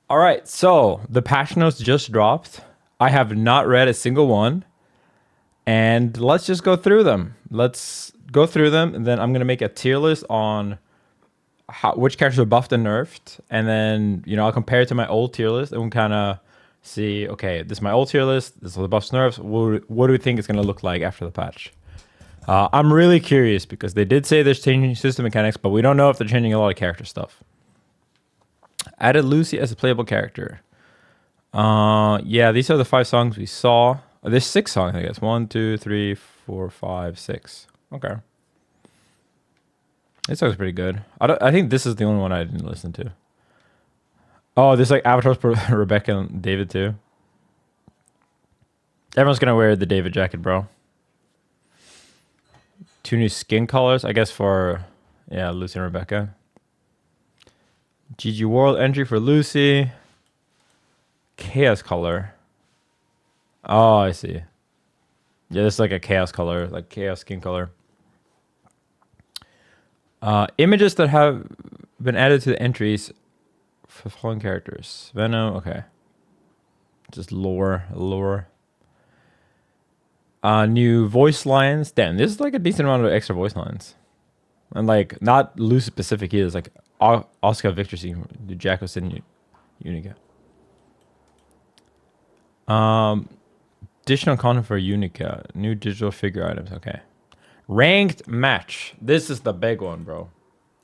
All right, so the patch notes just dropped. I have not read a single one, and let's just go through them. Let's go through them, and then I'm gonna make a tier list on which characters are buffed and nerfed, and then I'll compare it to my old tier list, and we'll kind of see. Okay, this is my old tier list. This is the buffs nerfs. What do we think it's gonna look like after the patch? I'm really curious because they did say there's changing system mechanics, but we don't know if they're changing a lot of character stuff. Added Lucy as a playable character. Yeah, these are the 5 songs we saw. There's 6 songs, I guess. 1, 2, 3, 4, 5, 6. Okay. This song's pretty good. I think this is the only one I didn't listen to. Oh, there's like avatars for Rebecca and David too. Everyone's gonna wear the David jacket, bro. 2 new skin colors, I guess, for Lucy and Rebecca. GG World entry for Lucy. Chaos color. Oh, I see. Yeah, this is like a chaos color, like chaos skin color. Images that have been added to the entries for following characters. Venom, okay. Just lore. New voice lines. Damn, this is like a decent amount of extra voice lines. And like, not Lucy specific either. It's like Asuka, Victor, Jacko, Sin, Unika. Additional content for Unika. New digital figure items. Okay. Ranked match. This is the big one, bro.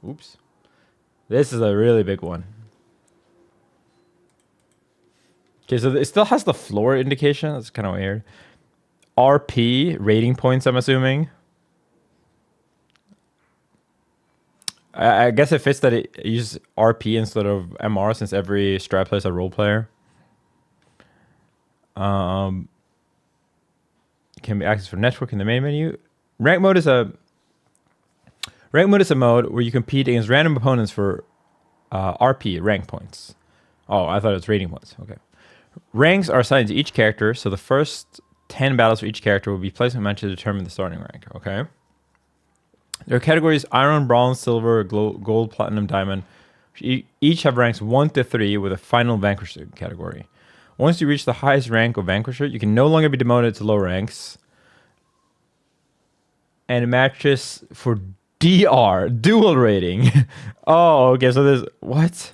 Oops. This is a really big one. Okay, so it still has the floor indication. That's kind of weird. RP, rating points, I'm assuming. I guess it fits that it uses RP instead of MR since every strat player is a role player. Can be accessed for network in the main menu. Rank mode is a mode where you compete against random opponents for RP, rank points. Oh, I thought it was rating points. Okay. Ranks are assigned to each character, so the first 10 battles for each character will be placement matches to determine the starting rank. Okay. There are categories iron, bronze, silver, gold, platinum, diamond. Each have ranks 1 to 3 with a final vanquisher category. Once you reach the highest rank of vanquisher, you can no longer be demoted to low ranks. And matches for DR, dual rating. Oh, okay, so there's... What?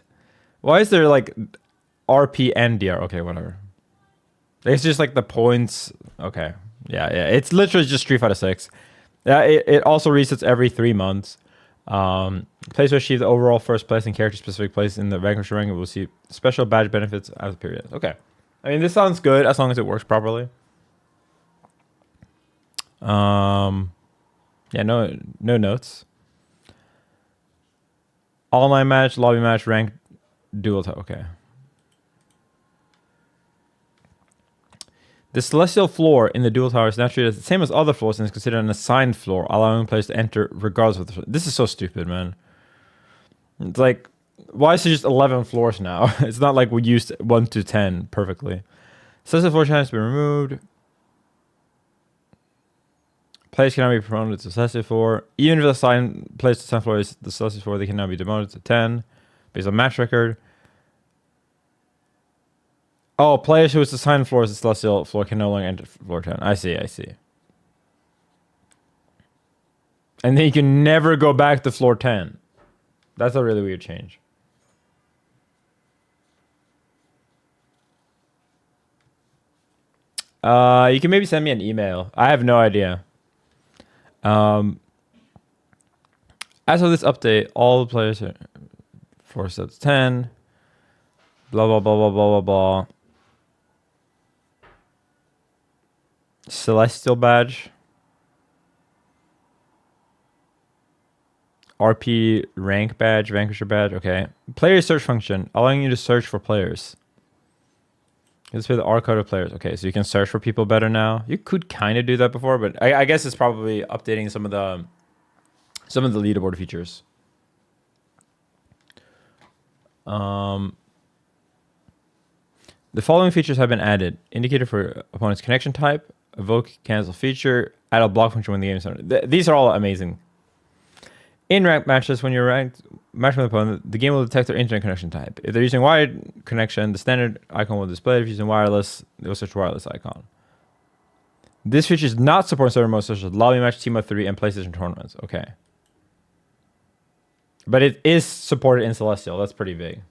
Why is there like RP and DR? Okay, whatever. It's just like the points. Okay. Yeah. It's literally just Street Fighter 6. Yeah, it also resets every 3 months. Players who achieve the overall first place in character-specific place in the Vanquisher rank will see special badge benefits as a period. Okay. I mean, this sounds good as long as it works properly. Yeah, no notes. Online match, lobby match, ranked, dual. Okay. The celestial floor in the dual tower is now treated as the same as other floors and is considered an assigned floor, allowing players to enter regardless of the... This is so stupid, man. It's like, why is it just 11 floors now? It's not like we used 1 to 10 perfectly. Celestial floor chance has been removed. Players can now be promoted to Celestial floor. Even if the assigned place to 10 floor is the Celestial floor, they can now be demoted to 10 based on match record. Oh, players who is assigned floor as the Celestial floor can no longer enter floor 10. I see. And then you can never go back to floor 10. That's a really weird change. You can maybe send me an email. I have no idea. As of this update, all the players are 4 sets 10. Blah, blah, blah, blah, blah, blah, blah. Celestial badge. RP rank badge, Vanquisher badge. Okay. Player search function, allowing you to search for players. Let's put the R code of players. Okay, so you can search for people better now. You could kind of do that before, but I guess it's probably updating some of the leaderboard features. The following features have been added: indicator for opponent's connection type, evoke cancel feature, add a block function when the game is started. These are all amazing. In ranked matches, when you're ranked matching with an opponent, the game will detect their internet connection type. If they're using wired connection, the standard icon will display. If you're using wireless, it will switch to wireless icon. This feature is not supported in server modes such as lobby match, team of 3, and PlayStation tournaments. Okay. But it is supported in Celestial. That's pretty big.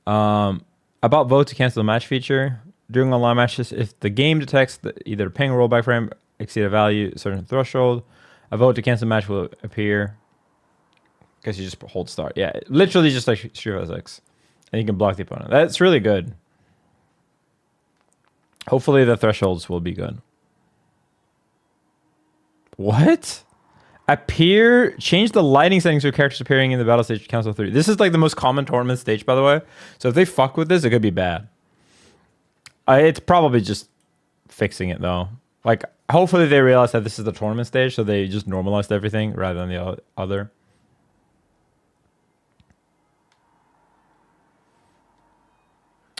About vote to cancel the match feature. During online matches, if the game detects that either ping or rollback frame exceed a value, a certain threshold, a vote to cancel match will appear. Because you just hold start. Yeah, literally just like Street Fighter 6. And you can block the opponent. That's really good. Hopefully the thresholds will be good. What? Change the lighting settings for characters appearing in the battle stage Council 3. This is like the most common tournament stage, by the way. So if they fuck with this, it could be bad. It's probably just fixing it, though. Like, hopefully they realize that this is the tournament stage, so they just normalized everything rather than the other.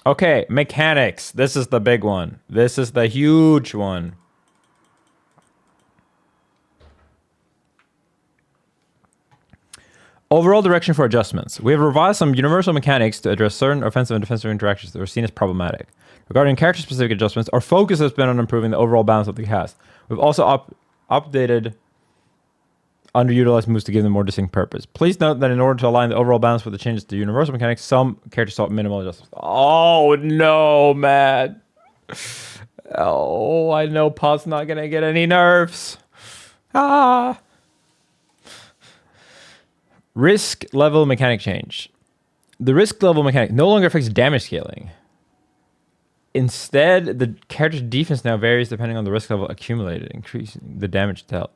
Okay, mechanics. This is the big one. This is the huge one. Overall direction for adjustments. We have revised some universal mechanics to address certain offensive and defensive interactions that were seen as problematic. Regarding character-specific adjustments, our focus has been on improving the overall balance of the cast. We've also updated underutilized moves to give them more distinct purpose. Please note that in order to align the overall balance with the changes to universal mechanics, some characters saw minimal adjustments. Oh, no, man. Oh, I know Pot's not going to get any nerfs. Ah. Risk level mechanic change. The risk level mechanic no longer affects damage scaling. Instead, the character's defense now varies depending on the risk level accumulated, increasing the damage dealt.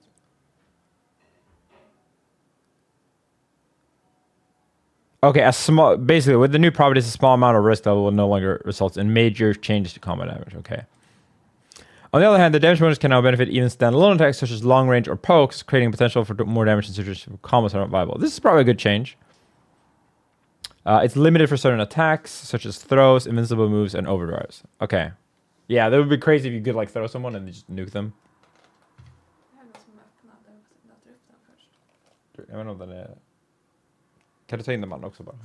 Okay, basically with the new properties, a small amount of risk level will no longer result in major changes to combat damage. Okay. On the other hand, the damage bonus can now benefit even standalone attacks such as long range or pokes, creating potential for more damage in situations where combos are not viable. This is probably a good change. It's limited for certain attacks such as throws, invincible moves, and overdrives. Okay. Yeah, that would be crazy if you could like throw someone and just nuke them. Jag vet inte om den är... Kan du ta in den man också bara?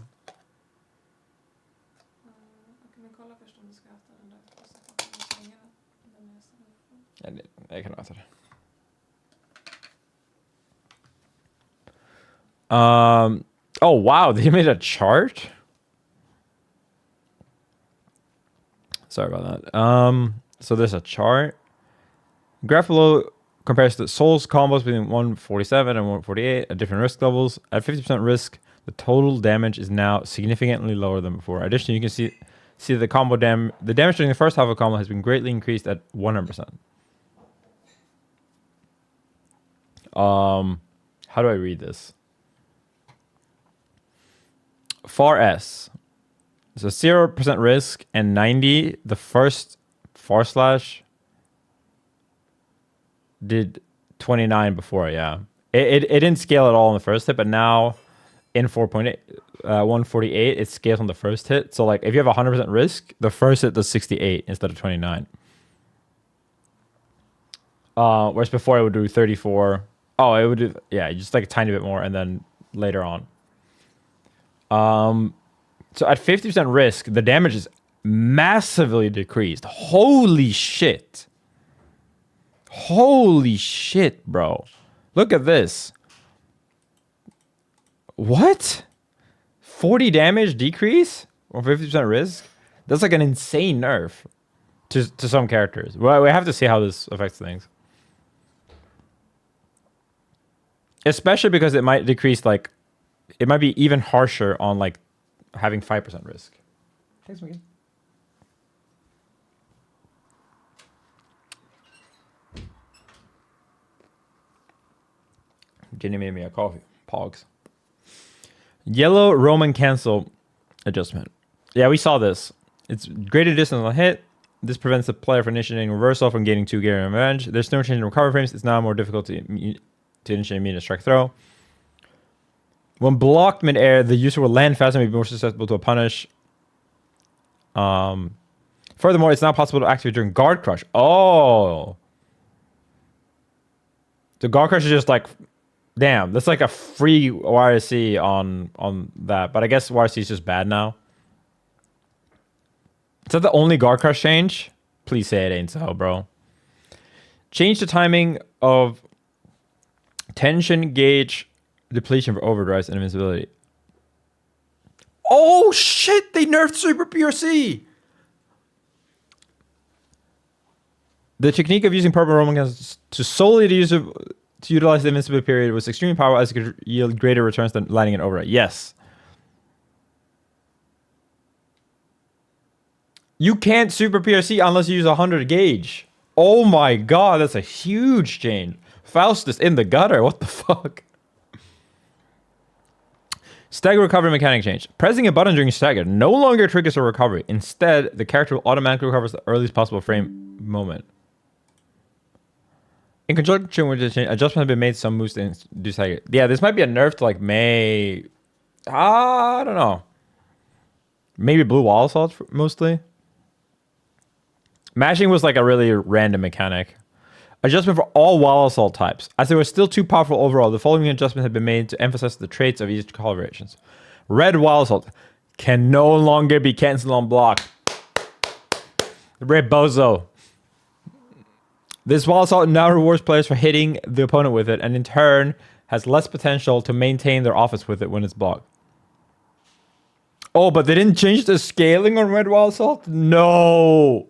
Jag kan äta det. Oh wow, they made a chart? Sorry about that. So there's a chart. Graph below compares the Souls combos between 147 and 148 at different risk levels. At 50% risk, the total damage is now significantly lower than before. Additionally, you can see the combo the damage during the first half of the combo has been greatly increased at 100%. How do I read this? Far S. So 0% risk and 90. The first far slash did 29 before, yeah. It didn't scale at all in the first hit, but now in 4.8, 148, it scales on the first hit. So like if you have 100% risk, the first hit does 68 instead of 29. Whereas before it would do 34. Oh, it would do, yeah, just like a tiny bit more, and then later on. So at 50% risk, the damage is massively decreased. Holy shit. Holy shit, bro. Look at this. What? 40 damage decrease on 50% risk? That's like an insane nerf to some characters. Well, we have to see how this affects things. Especially because it might decrease, like, it might be even harsher on, like, having 5% risk. Thanks, Miguel. Jenny made me a coffee. Pogs. Yellow Roman cancel adjustment. Yeah, we saw this. It's greater distance on hit. This prevents the player from initiating reversal from gaining 2 gear and revenge. There's no change in recovery frames. It's now more difficult to initiate immediate strike throw. When blocked mid-air, the user will land faster and be more susceptible to a punish. Furthermore, it's not possible to activate during Guard Crush. Oh. The Guard Crush is just like, damn, that's like a free YRC on that. But I guess YRC is just bad now. Is that the only Guard Crush change? Please say it ain't so, bro. Change the timing of tension gauge depletion for overdrives and invincibility. Oh shit! They nerfed Super PRC. The technique of using purple Roman guns to solely to utilize the invincibility period was extremely powerful as it could yield greater returns than landing an override. Yes. You can't Super PRC unless you use 100 gauge. Oh my god, that's a huge change. Faustus in the gutter. What the fuck? Stagger recovery mechanic change. Pressing a button during stagger no longer triggers a recovery. Instead, the character will automatically recover the earliest possible frame moment. In conjunction with the change, adjustments have been made. Some moves to do stagger. Yeah, this might be a nerf to like May. I don't know. Maybe blue wall assault mostly. Mashing was like a really random mechanic. Adjustment for all wall assault types. As they were still too powerful overall, the following adjustments have been made to emphasize the traits of each call variations. Red wall assault can no longer be cancelled on block. Red bozo. This wall assault now rewards players for hitting the opponent with it, and in turn has less potential to maintain their offense with it when it's blocked. Oh, but they didn't change the scaling on red wall assault? No.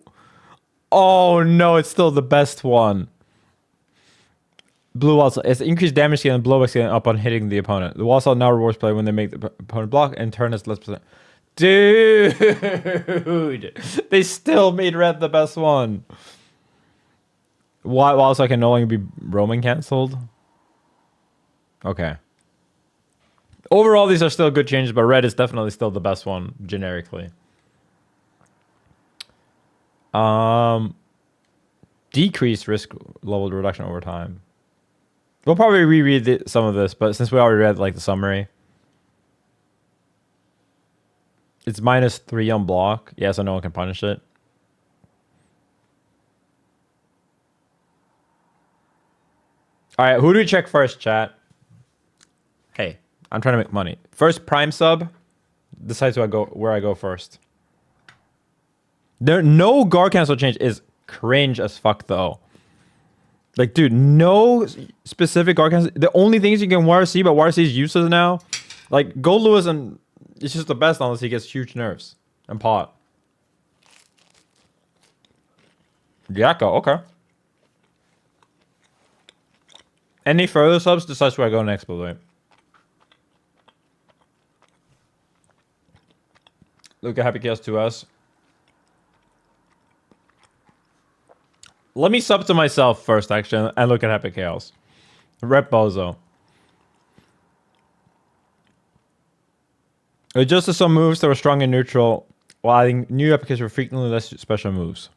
Oh no, it's still the best one. Blue wall assault. It's increased damage scaling and blowback scaling up on hitting the opponent. The wall assault now rewards player when they make the opponent block, and turn has less percent. Dude, they still made red the best one. Why wall assault can no longer be roaming cancelled? Okay. Overall, these are still good changes, but red is definitely still the best one generically. Decreased risk level reduction over time. We'll probably reread some of this, but since we already read like the summary, it's -3 on block. Yeah, so no one can punish it. All right, who do we check first, chat? Hey, I'm trying to make money. First Prime sub decides where I go first. No guard cancel change is cringe as fuck though. Like, dude, no specific guard cancel. The only things you can YRC, but YRC's useless now. Like Goldlewis, and it's just the best unless he gets huge nerfs. And pot. Yakko, okay. Any further subs decides where I go next, by the way. Look at Happy Chaos 2S. Let me sub to myself first, actually, and look at Happy Chaos. Rep Bozo. Adjusted some moves that were strong and neutral, while adding new applications for frequently less special moves.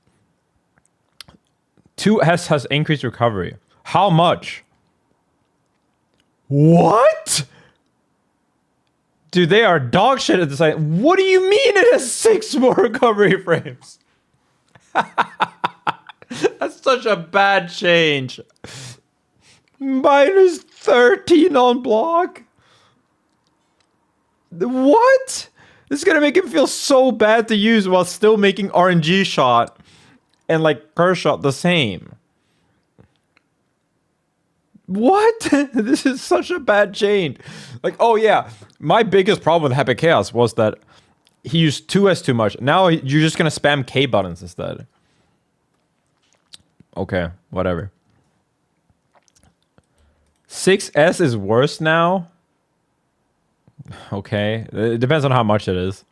2S has increased recovery. How much? What? Dude, they are dog shit at this site. What do you mean it has 6 more recovery frames? That's such a bad change. -13 on block. What? This is gonna make him feel so bad to use while still making RNG shot and like curse shot the same. What? This is such a bad change. Like, oh yeah, my biggest problem with Happy Chaos was that he used 2S too much. Now you're just gonna spam K buttons instead. Okay, whatever. 6S is worse now. Okay, it depends on how much it is,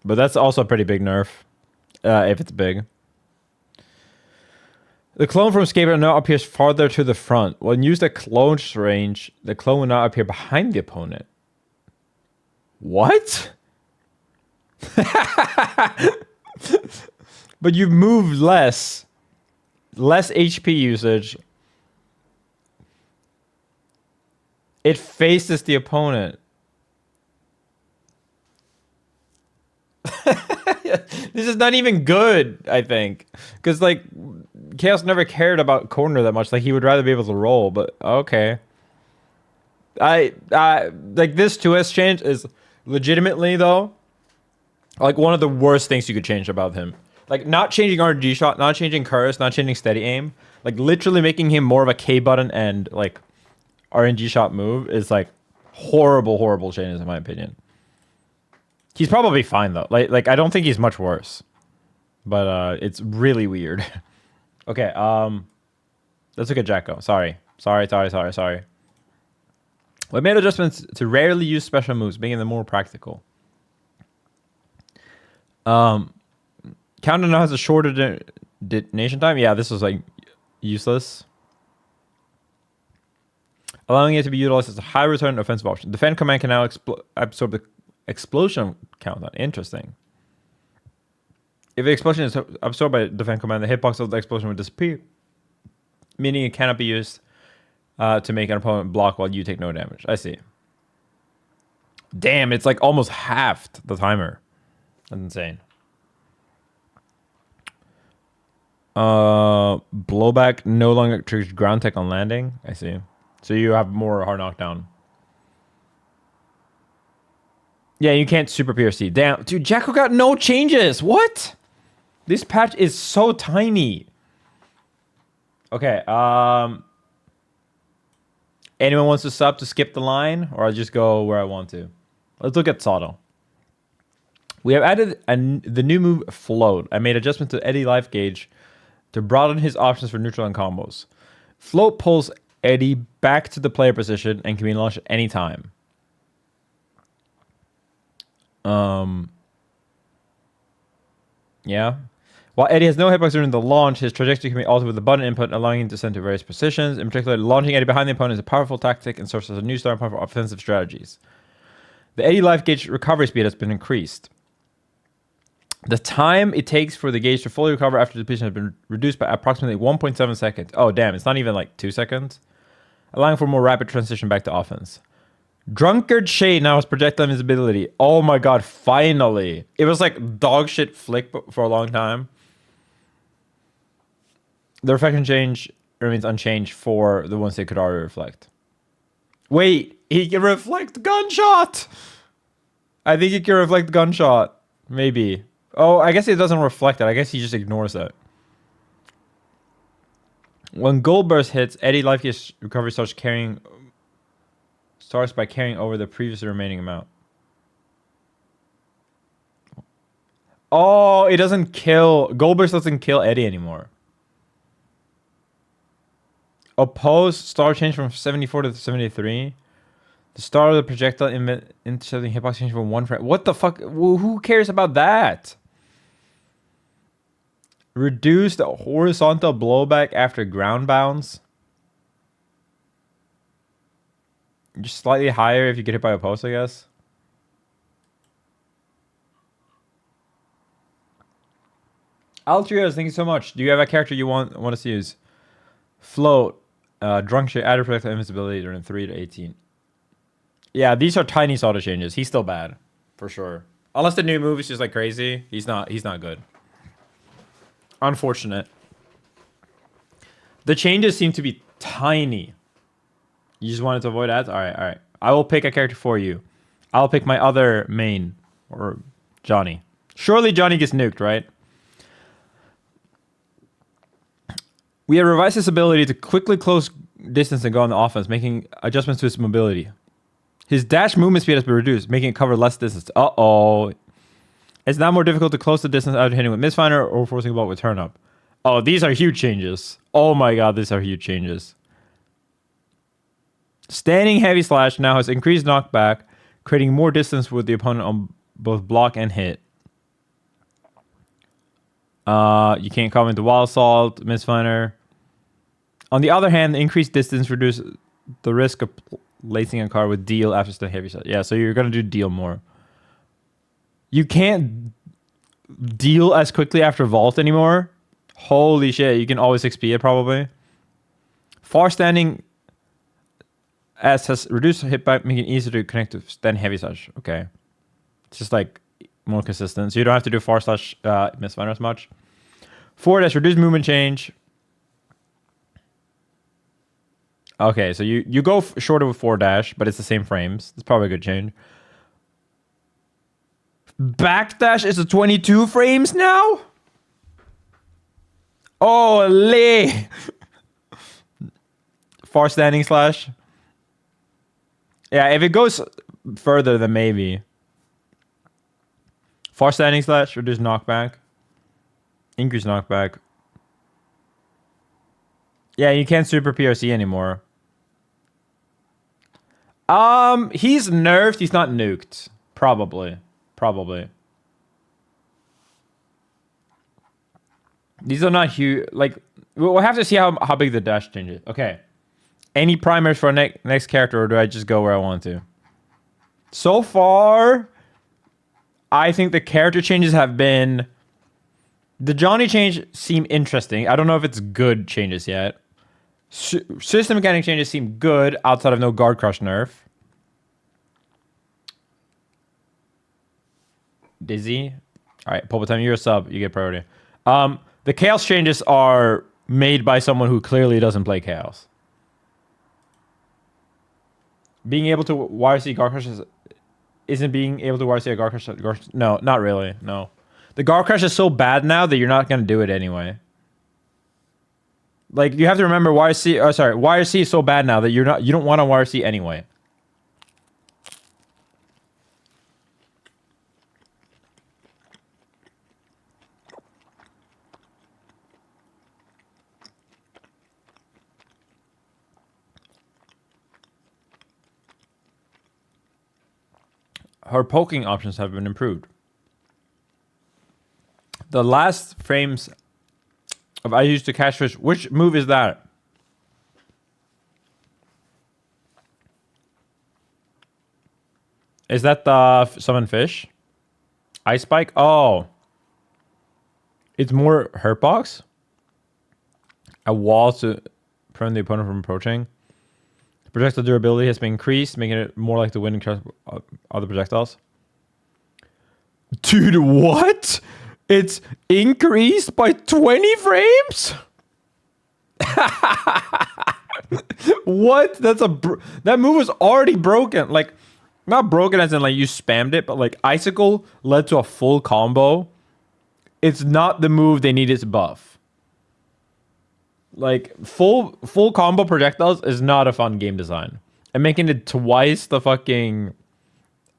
but that's also a pretty big nerf, if it's big. The clone from Scapegoat now appears farther to the front. When used at clone range, the clone will now appear behind the opponent. What? But you move less HP usage. It faces the opponent. This is not even good, I think. Because, like, Chaos never cared about corner that much. Like, he would rather be able to roll, but okay. I like, this 2S change is legitimately, though, like, one of the worst things you could change about him. Like, not changing RNG shot, not changing curse, not changing steady aim. Like, literally making him more of a K button and, like, RNG shot move is, like, horrible changes, in my opinion. He's probably fine, though. Like I don't think he's much worse. But it's really weird. Okay, let's look at Jacko. Sorry. We made adjustments to rarely use special moves, making them more practical. Countdown now has a shorter detonation time. Yeah, this was like useless. Allowing it to be utilized as a high return offensive option. Defend command can now absorb the explosion countdown. Interesting. If the explosion is absorbed by defend command, the hitbox of the explosion would disappear, meaning it cannot be used to make an opponent block while you take no damage. I see. Damn, it's like almost halved the timer. That's insane. Blowback no longer triggers ground tech on landing. I see. So you have more hard knockdown. Yeah, you can't super PRC. Damn, dude, Jacko got no changes. What? This patch is so tiny. Okay, anyone wants to sub to skip the line, or I'll just go where I want to. Let's look at Zato. We have added the new move Float. I made adjustments to Eddie life gauge to broaden his options for neutral and combos. Float pulls Eddie back to the player position and can be launched at any time. Yeah. While Eddie has no hitbox during the launch, his trajectory can be altered with the button input, allowing him to send to various positions. In particular, launching Eddie behind the opponent is a powerful tactic and serves as a new starting point for offensive strategies. The Eddie life gauge recovery speed has been increased. The time it takes for the gauge to fully recover after depletion has been reduced by approximately 1.7 seconds. Oh, damn, it's not even like 2 seconds. Allowing for more rapid transition back to offense. Drunkard Shade now has projectile invisibility. Oh my god, finally. It was like dog shit flick for a long time. The reflection change remains unchanged for the ones they could already reflect. Wait, he can reflect gunshot! I think he can reflect gunshot. Maybe. Oh, I guess it doesn't reflect it. I guess he just ignores it. When Gold Burst hits, Eddie life gauge recovery starts by carrying over the previous remaining amount. Oh, it doesn't kill. Gold Burst doesn't kill Eddie anymore. Opposed star change from 74 to 73. The start of the projectile intercepting hitbox change from 1 frame. What the fuck? Who cares about that? Reduce the horizontal blowback after ground bounce. Just slightly higher if you get hit by a post, I guess. Altrios, thank you so much. Do you have a character you want us to use? Float. Drunk Shade, added projectile invincibility during 3 to 18. Yeah, these are tiny Zato changes. He's still bad. For sure. Unless the new move is just like crazy. He's not good. Unfortunate. The changes seem to be tiny. You just wanted to avoid ads? Alright. I will pick a character for you. I'll pick my other main. Or Johnny. Surely Johnny gets nuked, right? We have revised his ability to quickly close distance and go on the offense, making adjustments to his mobility. His dash movement speed has been reduced, making it cover less distance. Uh-oh. It's now more difficult to close the distance after hitting with Misfinder or forcing a ball with turn up. Oh, these are huge changes. Oh my god, these are huge changes. Standing heavy slash now has increased knockback, creating more distance with the opponent on both block and hit. You can't comment the wild assault, Misfinder. On the other hand, the increased distance reduces the risk of lacing a card with deal after the heavy shot. Yeah, so you're gonna do deal more. You can't deal as quickly after vault anymore. Holy shit, you can always XP it probably. Far standing S has reduced hitback, making it easier to connect to stand heavy such. Okay. It's just like more consistent. So you don't have to do forward slash misfire as much. Forward dash, reduce movement change. Okay, so you go shorter with forward dash, but it's the same frames. It's probably a good change. Backdash is a 22 frames now? Ole! Far standing slash. Yeah, if it goes further, then maybe. Far standing slash, reduce knockback. Increase knockback. Yeah, you can't super PRC anymore. He's nerfed, he's not nuked. Probably. These are not huge. Like, we'll have to see how big the dash changes. Okay. Any primers for next character, or do I just go where I want to? So far, I think the character changes have been... The Johnny change seem interesting. I don't know if it's good changes yet. System mechanic changes seem good outside of no guard crush nerf. Dizzy. All right, Pulp Time, you're a sub. You get priority. The chaos changes are made by someone who clearly doesn't play chaos. Being able to YRC guard crush isn't being able to YRC a guard crush. No, not really. No, the guard crush is so bad now that you're not gonna do it anyway. Like, you have to remember YRC is so bad now that you don't want to YRC anyway. Her poking options have been improved. The last frames of I used to catch fish. Which move is that? Is that the summon fish? Ice spike? Oh. It's more hurt box? A wall to prevent the opponent from approaching. Projectile durability has been increased, making it more like the wind and other projectiles. Dude, what? It's increased by 20 frames? What? That move was already broken. Like, not broken as in like you spammed it, but like Icicle led to a full combo. It's not the move they needed to buff. Like, full combo projectiles is not a fun game design. And making it twice the fucking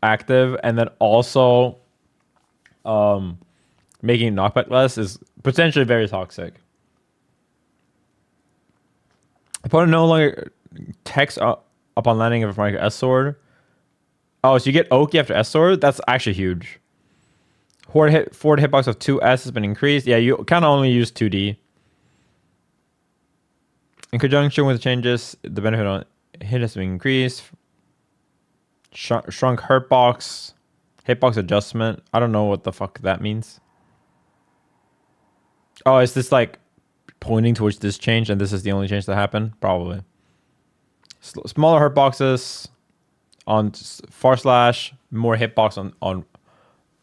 active and then also making knockback less is potentially very toxic. Opponent no longer techs upon landing of a S sword. Oh, so you get Oki after S sword? That's actually huge. Forward hitbox of 2S has been increased. Yeah, you kind of only use 2D. In conjunction with the changes, the benefit on hit has been increased. Shrunk hitbox adjustment. I don't know what the fuck that means. Oh, is this like pointing towards this change and this is the only change that happened? Probably. Smaller hitboxes on far slash, more hitbox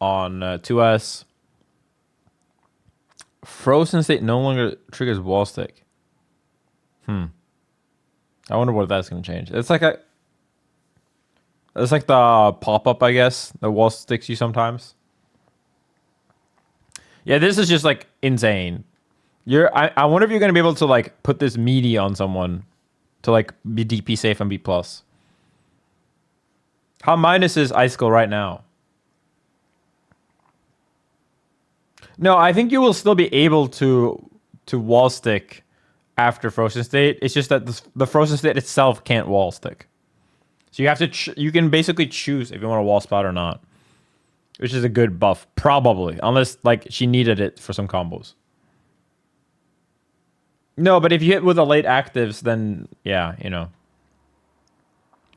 on 2S. Frozen state no longer triggers wall stick. I wonder what that's gonna change. It's like the pop-up, I guess. The wall sticks you sometimes. Yeah, this is just like insane. I wonder if you're gonna be able to like put this meaty on someone to like be DP safe and be plus. How minus is Icicle right now? No, I think you will still be able to wall stick after frozen state. It's just that the frozen state itself can't wall stick. So you have to you can basically choose if you want to wall spot or not, which is a good buff probably, unless like she needed it for some combos. No, but if you hit with the late actives, then yeah, you know.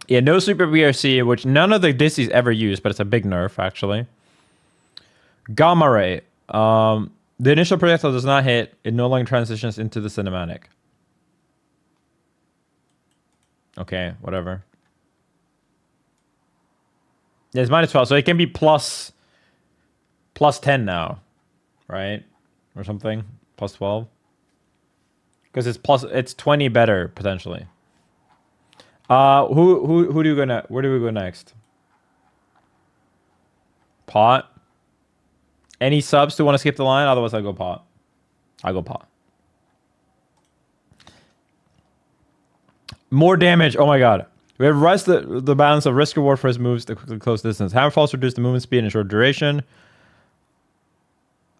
Yeah, no super BRC, which none of the Disseys ever use, but it's a big nerf actually. Gamma ray. The initial projectile does not hit. It no longer transitions into the cinematic. Okay, whatever. Yeah, it's minus 12, so it can be plus plus 10 now, right? Or something. Plus 12. Because it's 20 better potentially. Who do you go where do we go next? Pot. Any subs to want to skip the line? Otherwise I go pot. I go pot. More damage. Oh my god. We have revised the balance of risk reward for his moves to quickly close distance. Hammerfalls reduce the movement speed in short duration.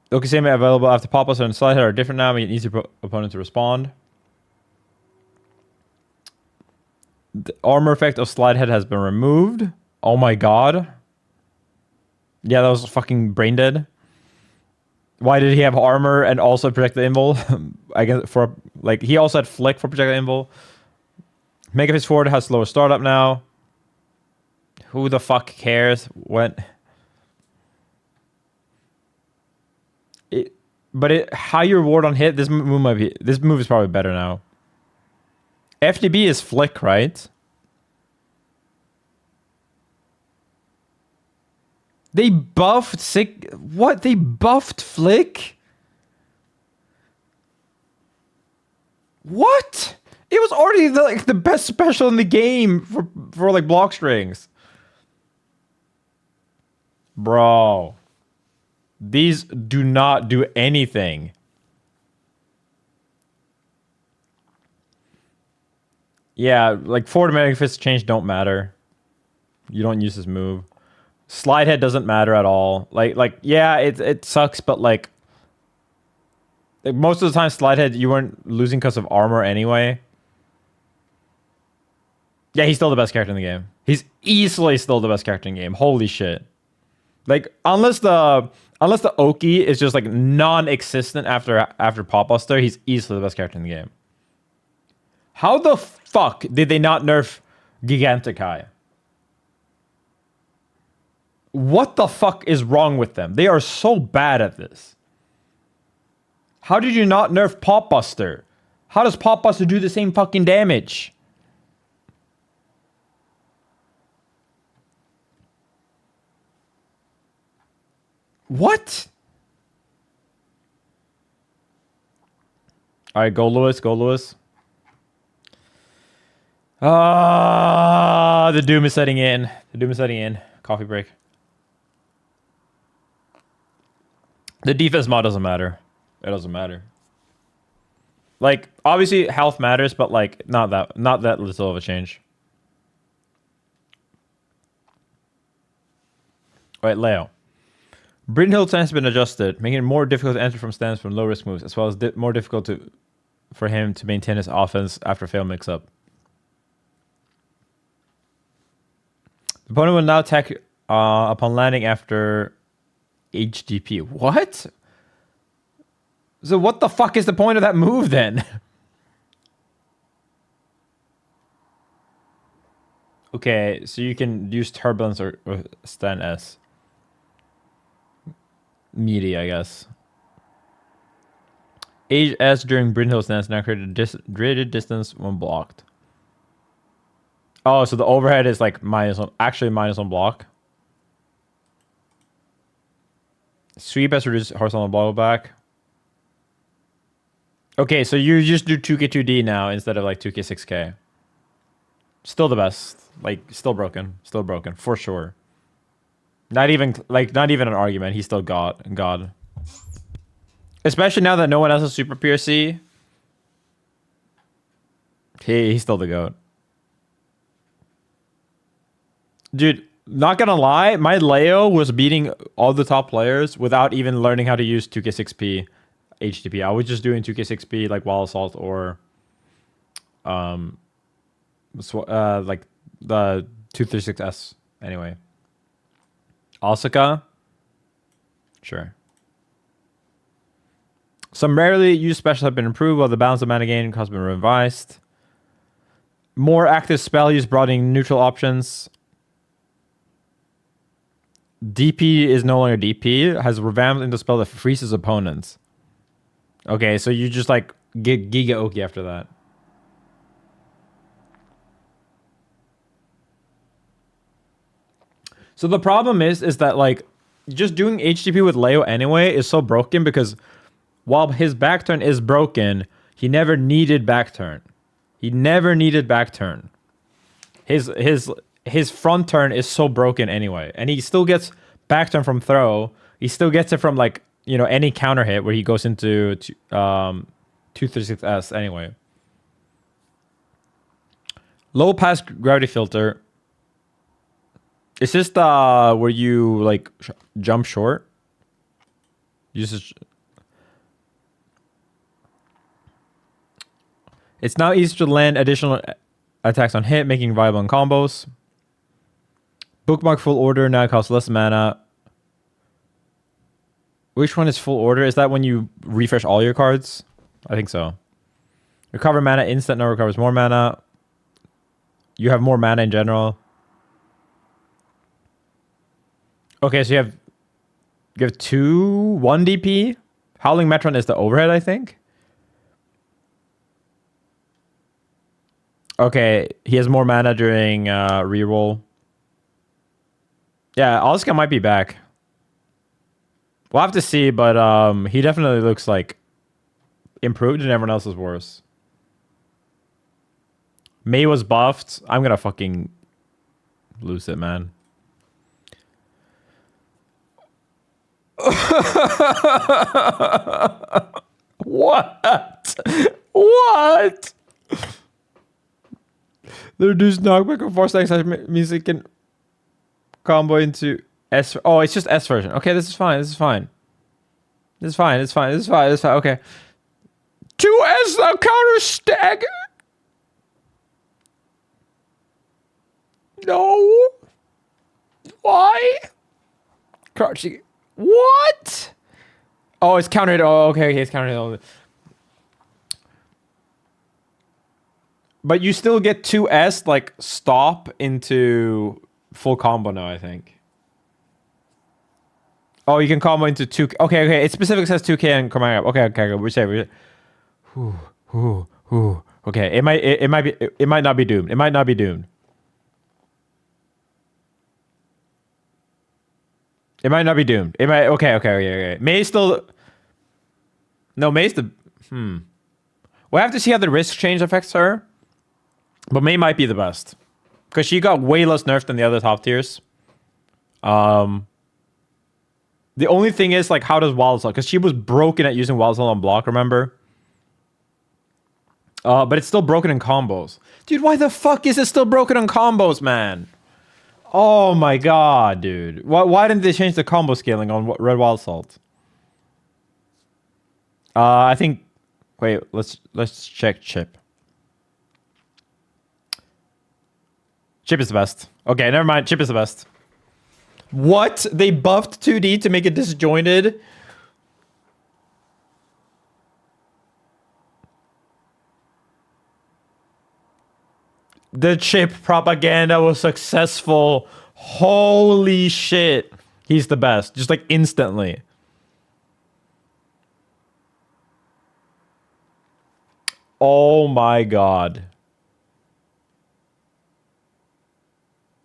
The Okiseme available after pop-ups and slide head are different now, making it easier for opponent to respond. The armor effect of slide head has been removed. Oh my god. Yeah, that was fucking brain dead. Why did he have armor and also projectile invul? I guess for like he also had flick for projectile invul. Mega Fist Forward has slower startup now. Who the fuck cares? What? Higher ward on hit. This move is probably better now. FDB is flick, right? They buffed sick. What? They buffed flick? What? It was already the best special in the game for like block strings. Bro. These do not do anything. Yeah, like forward Mega Fist change don't matter. You don't use this move. Slide head doesn't matter at all. Like yeah, it sucks, but like most of the time slide head you weren't losing because of armor anyway. Yeah, he's still the best character in the game. He's easily still the best character in the game. Holy shit. Like unless the Oki is just like non-existent after Pop Buster, he's easily the best character in the game. How the fuck did they not nerf Giganticai? What the fuck is wrong with them? They are so bad at this. How did you not nerf Pop Buster? How does Pop Buster do the same fucking damage? What? All right, Goldlewis, Goldlewis. The doom is setting in. The doom is setting in. Coffee break. The defense mod doesn't matter. It doesn't matter. Like, obviously health matters, but like not that little of a change. All right, Leo. Brynhild stance has been adjusted, making it more difficult to enter from stance from low-risk moves, as well as more difficult for him to maintain his offense after a failed mix-up. The opponent will now attack upon landing after HDP. What? So what the fuck is the point of that move then? Okay, so you can use Turbulence or Stand S. Meaty, I guess. Age S during Brynhild stance now created graded distance when blocked. Oh, so the overhead is like -1, actually -1 block. Sweep has reduced horizontal blow back. Okay, so you just do 2k2d now instead of like 2k6k. Still the best. Like, still broken. Still broken, for sure. Not even an argument. He's still God. Especially now that no one else has super PRC. He's still the GOAT. Dude, not gonna lie, my Leo was beating all the top players without even learning how to use 2k6p HTP. I was just doing 2k6p like Wall Assault or like the 236S anyway. Asuka? Sure. Some rarely used specials have been improved while the balance of mana gain has been revised. More active spell use broadening neutral options. DP is no longer DP. It has revamped into a spell that freezes opponents. Okay, so you just like get Giga Oki after that. So the problem is that like just doing HTP with Leo anyway is so broken because while his back turn is broken, he never needed back turn. He never needed back turn. His front turn is so broken anyway, and he still gets back turn from throw. He still gets it from like any counter hit where he goes into 236S anyway. Low pass gravity filter. It's just where you like jump short. It's now easy to land additional attacks on hit, making viable in combos. Bookmark full order now costs less mana. Which one is full order? Is that when you refresh all your cards? I think so. Recover mana instant now recovers more mana. You have more mana in general. Okay, so you have 1 DP. Howling Metron is the overhead, I think. Okay, he has more mana during reroll. Yeah, Asuka might be back. We'll have to see, but he definitely looks like improved and everyone else is worse. May was buffed. I'm gonna fucking lose it, man. What? What? The reduced knockback of 4 stacks means it can combo into S. Oh, it's just S version. Okay, this is fine. This is fine. This is fine. This is fine. This is fine. This is fine. Okay. 2S now counter stagger. No. Why? Crouching. What? Oh, it's countered. Oh, okay. Okay, it's countered. But you still get 2S like stop into full combo now, I think. Oh, you can combo into 2. Okay, okay. It specifically says 2K and coming up. Okay, okay, okay. We're safe. Okay, it might not be doomed. It might not be doomed. It might not be doomed. It might. Okay, okay, okay, okay. May still. No, May's the. We'll have to see how the risk change affects her. But May might be the best. Because she got way less nerfed than the other top tiers. The only thing is, like, how does Wild Assault? Because she was broken at using Wild Assault on block, remember? But it's still broken in combos. Dude, why the fuck is it still broken on combos, man? Oh my god, dude. Why didn't they change the combo scaling on Red Wild Assault? I think... Wait, let's check Chipp. Chipp is the best. Okay, never mind. Chipp is the best. What? They buffed 2D to make it disjointed? The Chipp propaganda was successful. Holy shit. He's the best. Just like instantly. Oh my god.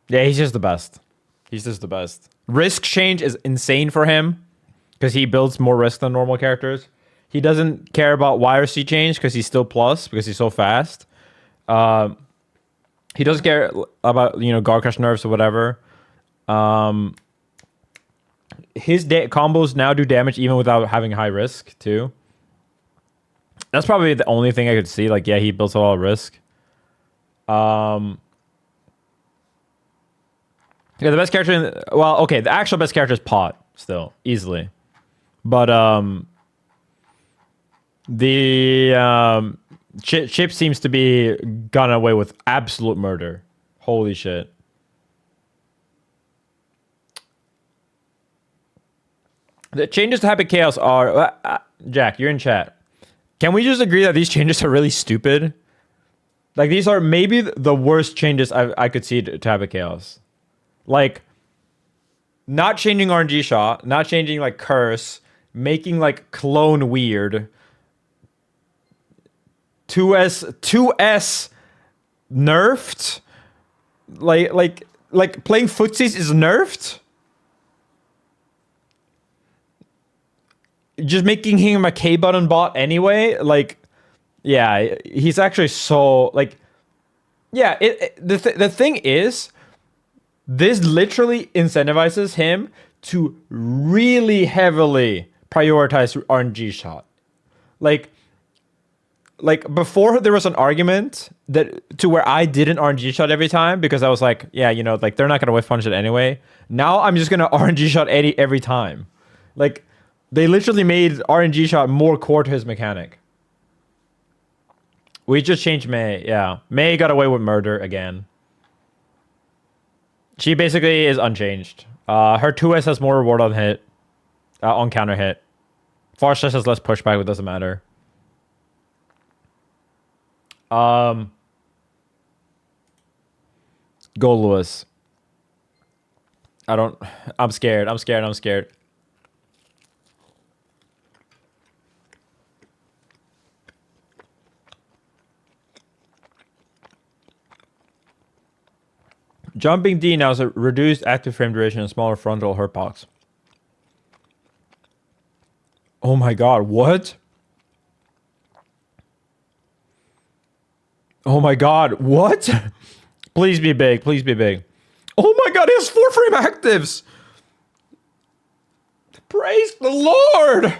Yeah, he's just the best. He's just the best. Risk change is insane for him because he builds more risk than normal characters. He doesn't care about YRC change because he's still plus because he's so fast. He doesn't care about, guard crush nerfs or whatever. His combos now do damage even without having high risk too. That's probably the only thing I could see. Like, yeah, he builds a lot of risk. Yeah, the best character okay, the actual best character is Pot still, easily. But the Chipp seems to be gone away with absolute murder. Holy shit. The changes to Happy Chaos are Jack, you're in chat. Can we just agree that these changes are really stupid? Like, these are maybe the worst changes I could see to Happy Chaos. Like, not changing RNG shot, not changing, like, curse, making, like, clone weird. 2S nerfed? Like playing footsies is nerfed? just making him a K button bot anyway. Like, yeah, he's actually so like, yeah. The thing is, this literally incentivizes him to really heavily prioritize RNG shot. Like before there was an argument that to where I didn't RNG shot every time because I was like, yeah, you know, like they're not gonna whiff punch it anyway. Now I'm just gonna RNG shot every time. Like they literally made RNG shot more core to his mechanic. We just changed May. Yeah, May got away with murder again. She basically is unchanged. Her 2S has more reward on hit, on counter hit. Far Slash has less pushback, but it doesn't matter. Goldlewis. I'm scared. I'm scared. Jumping D now is a reduced active frame duration and smaller frontal hurtbox. Oh my god, what? Oh my god, what? Please be big, please be big. Oh my god, he has 4 frame actives! Praise the Lord!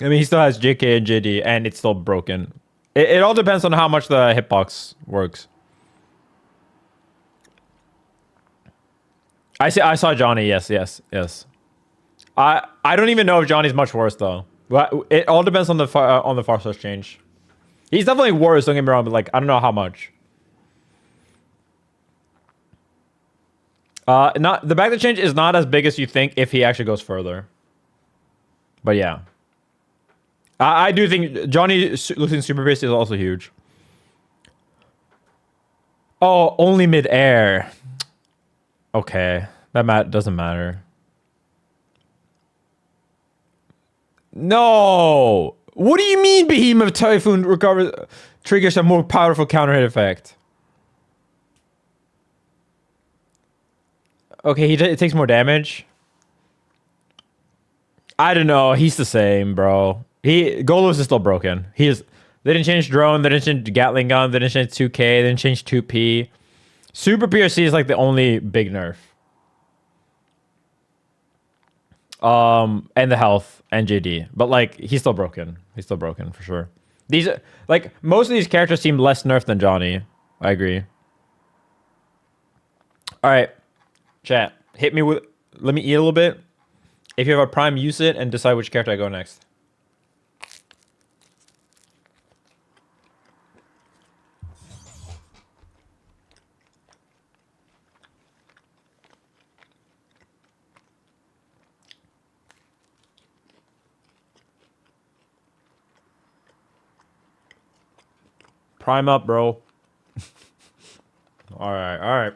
I mean, he still has JK and JD, and it's still broken. It all depends on how much the hitbox works. I saw Johnny, yes. I don't even know if Johnny's much worse, though. It all depends on the far source change. He's definitely worse, don't get me wrong, but like, I don't know how much. Not the back to change is not as big as you think if he actually goes further. But yeah. I do think Johnny losing super base is also huge. Oh, only mid-air. Okay. That doesn't matter. No! What do you mean Behemoth Typhoon triggers a more powerful counter hit effect? Okay, it takes more damage. I don't know. He's the same, bro. Goldlewis is still broken. They didn't change drone. They didn't change Gatling gun. They didn't change 2K. They didn't change 2P. Super PRC is like the only big nerf. And the health and JD, but like he's still broken. He's still broken for sure. These like most of these characters seem less nerfed than Johnny. I agree. All right, chat. Hit me with. Let me eat a little bit. If you have a prime, use it and decide which character I go next. Prime up, bro. All right.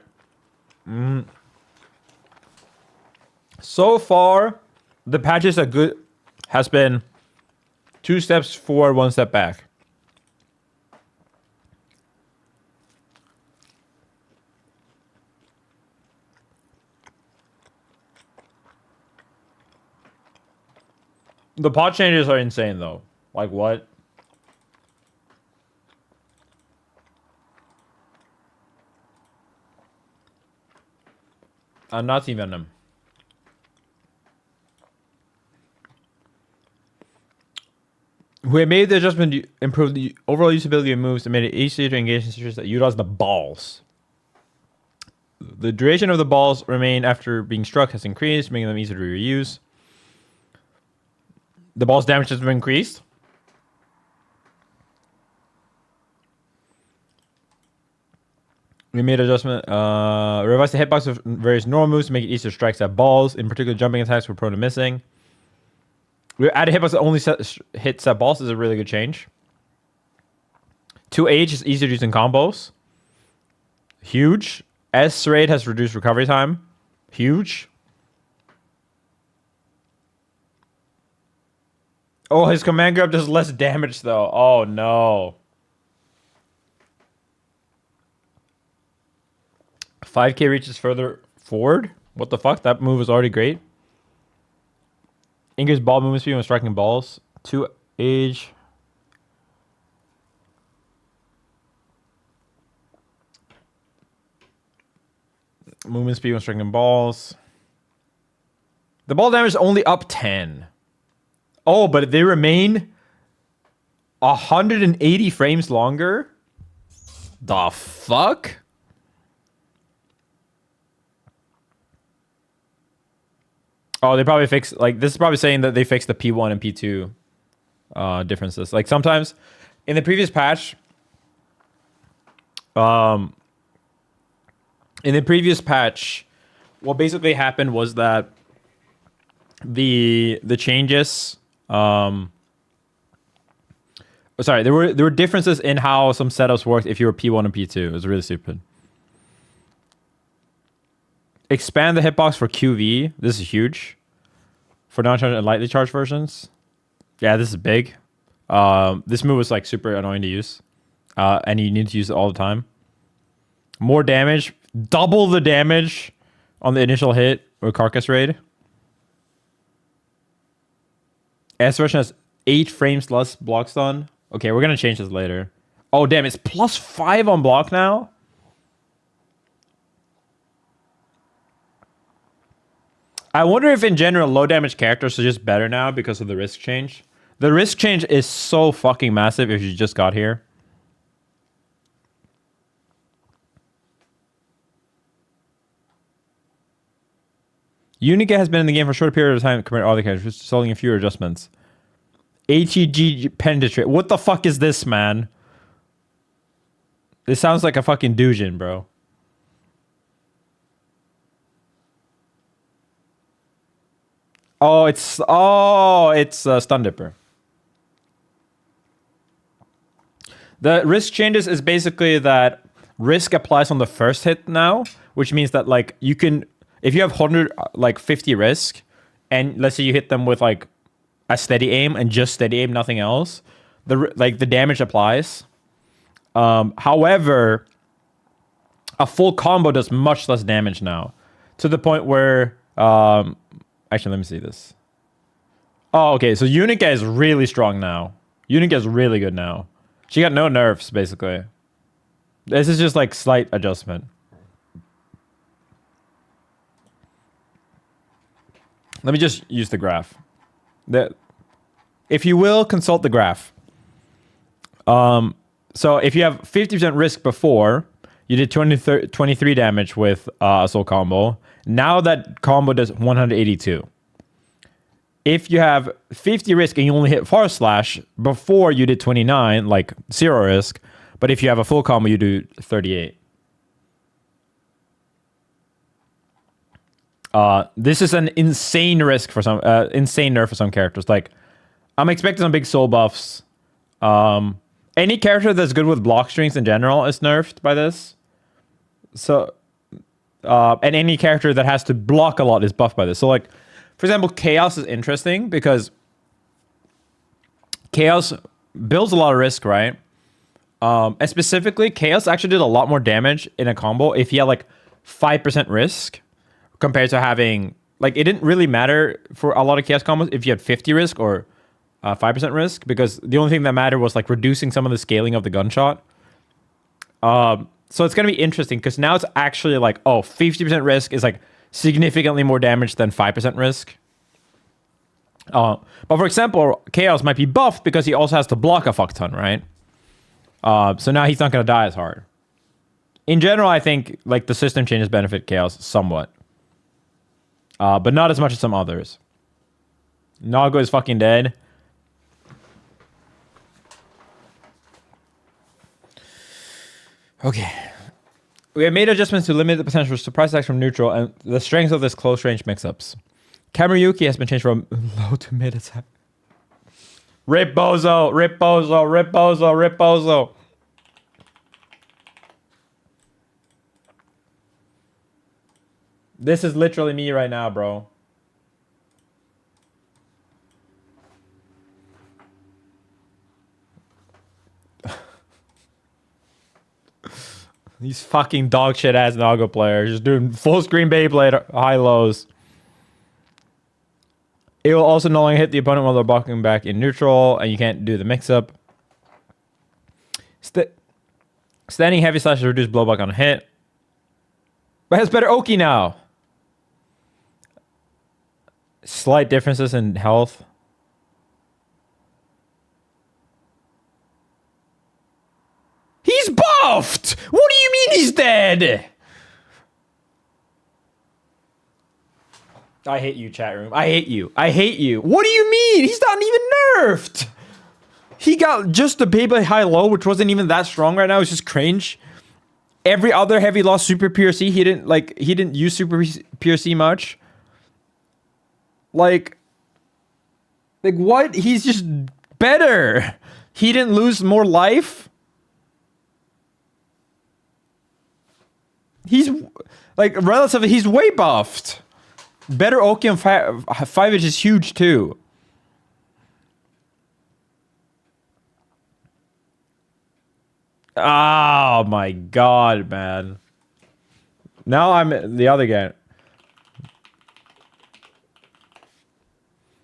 So far, the patches are good. Has been 2 steps forward, 1 step back. The pot changes are insane, though. Like what? I'm not seeing Venom. We made the adjustment to improve the overall usability of moves and made it easier to engage in situations that utilize the balls. The duration of the balls remain after being struck has increased, making them easier to reuse. The ball's damage has been increased. We made adjustment. Revise the hitbox of various normal moves to make it easier to strike at balls. In particular, jumping attacks were prone to missing. We added hitbox that only hits at balls is a really good change. 2H is easier to use in combos. Huge. S rate has reduced recovery time. Huge. Oh, his command grab does less damage though. Oh no. 5K reaches further forward? What the fuck? That move was already great. Increase ball movement speed when striking balls. 2 age. Movement speed when striking balls. The ball damage is only up 10. Oh, but they remain 180 frames longer? The fuck? Oh, they probably fixed, like, this is probably saying that they fixed the P1 and P2 differences. Like, sometimes in the previous patch, what basically happened was that the changes, sorry, there were differences in how some setups worked if you were P1 and P2. It was really stupid. Expand the hitbox for QV. This is huge. For non-charged and lightly charged versions. Yeah, this is big. This move was like super annoying to use. And you need to use it all the time. More damage. Double the damage on the initial hit or carcass raid. S version has 8 frames less block stun. Okay, we're going to change this later. Oh, damn. It's +5 on block now? I wonder if in general low damage characters are just better now because of the risk change. The risk change is so fucking massive if you just got here. Unika has been in the game for a short period of time compared to other characters, resulting in fewer adjustments. HEG penetrate. What the fuck is this, man? This sounds like a fucking Dujin, bro. Oh, it's Stun Dipper. The risk changes is basically that risk applies on the first hit now, which means that like you can, if you have 50 risk, and let's say you hit them with like a steady aim and just steady aim, nothing else, the damage applies. However, a full combo does much less damage now, to the point where actually, let me see this. Oh, okay. So Unika is really strong now. Unika is really good now. She got no nerfs, basically. This is just like slight adjustment. Let me just use the graph. If you will, consult the graph. So if you have 50% risk before, you did 23 damage with a soul combo. Now that combo does 182. If you have 50 risk and you only hit Far Slash, before you did 29, like 0 risk. But if you have a full combo, you do 38. This is an insane risk for some, insane nerf for some characters. Like, I'm expecting some big soul buffs. Any character that's good with block strings in general is nerfed by this. So, and any character that has to block a lot is buffed by this. So, like, for example, Chaos is interesting because Chaos builds a lot of risk, right? And specifically, Chaos actually did a lot more damage in a combo if he had like 5% risk compared to having, like, it didn't really matter for a lot of Chaos combos if you had 50 risk or 5% risk, because the only thing that mattered was like reducing some of the scaling of the gunshot. So it's going to be interesting because now it's actually like, oh, 50% risk is like significantly more damage than 5% risk. But for example, Chaos might be buffed because he also has to block a fuck ton, right? So now he's not going to die as hard. In general, I think like the system changes benefit Chaos somewhat. But not as much as some others. Nago is fucking dead. Okay. We have made adjustments to limit the potential for surprise attacks from neutral and the strength of this close range mix-ups. Kamariyuki has been changed from low to mid attack. Rip Bozo, Rip Bozo, Rip Bozo, Rip Bozo. This is literally me right now, bro. These fucking dog shit ass Nago players just doing full screen Beyblade high lows. It will also no longer hit the opponent while they're blocking back in neutral, and you can't do the mix-up. Standing heavy slash to reduce blowback on hit. But has better Oki now. Slight differences in health. He's buffed! What do you mean he's dead? I hate you, chat room. I hate you. I hate you. What do you mean? He's not even nerfed. He got just the Beyblade high-low, which wasn't even that strong right now. It's just cringe. Every other heavy lost Super PRC. He didn't use Super PRC much. Like what? He's just better. He didn't lose more life. He's like relatively. He's way buffed. Better Oki on 5-inch is huge too. Oh my god, man. Now I'm the other guy.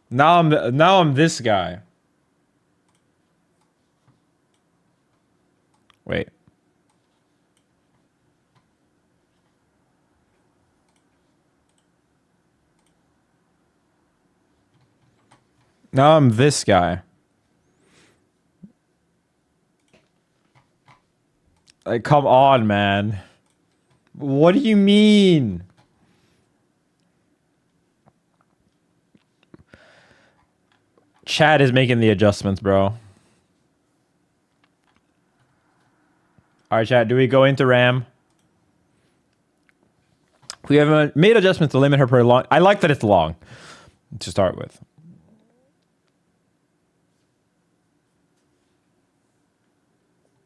Now I'm this guy. Wait. Now I'm this guy. Like, come on, man. What do you mean? Chad is making the adjustments, bro. Alright, Chad, do we go into RAM? We have made adjustments to limit her per long. I like that it's long to start with.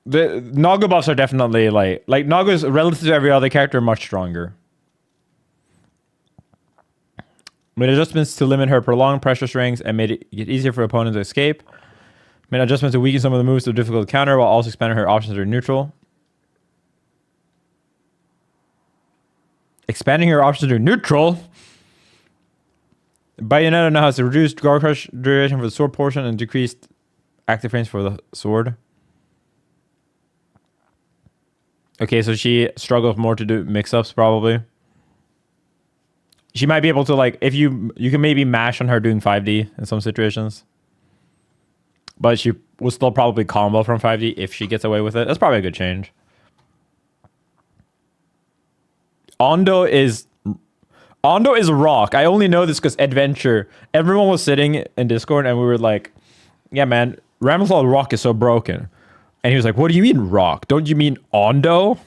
The Nago buffs are definitely like Nago's relative to every other character much stronger. Made adjustments to limit her prolonged pressure strings and made it easier for opponents to escape. Made adjustments to weaken some of the moves to difficult counter while also expanding her options to neutral. Expanding her options to neutral? Bayonetta now has a reduced guard crush duration for the sword portion and decreased active frames for the sword. Okay, so she struggles more to do mix-ups, probably. She might be able to, like, if you can maybe mash on her doing 5D in some situations. But she will still probably combo from 5D if she gets away with it. That's probably a good change. Ondo is rock. I only know this because Adventure, everyone was sitting in Discord and we were like, yeah, man, Ramsel Rock is so broken. And he was like, what do you mean rock? Don't you mean Ondo?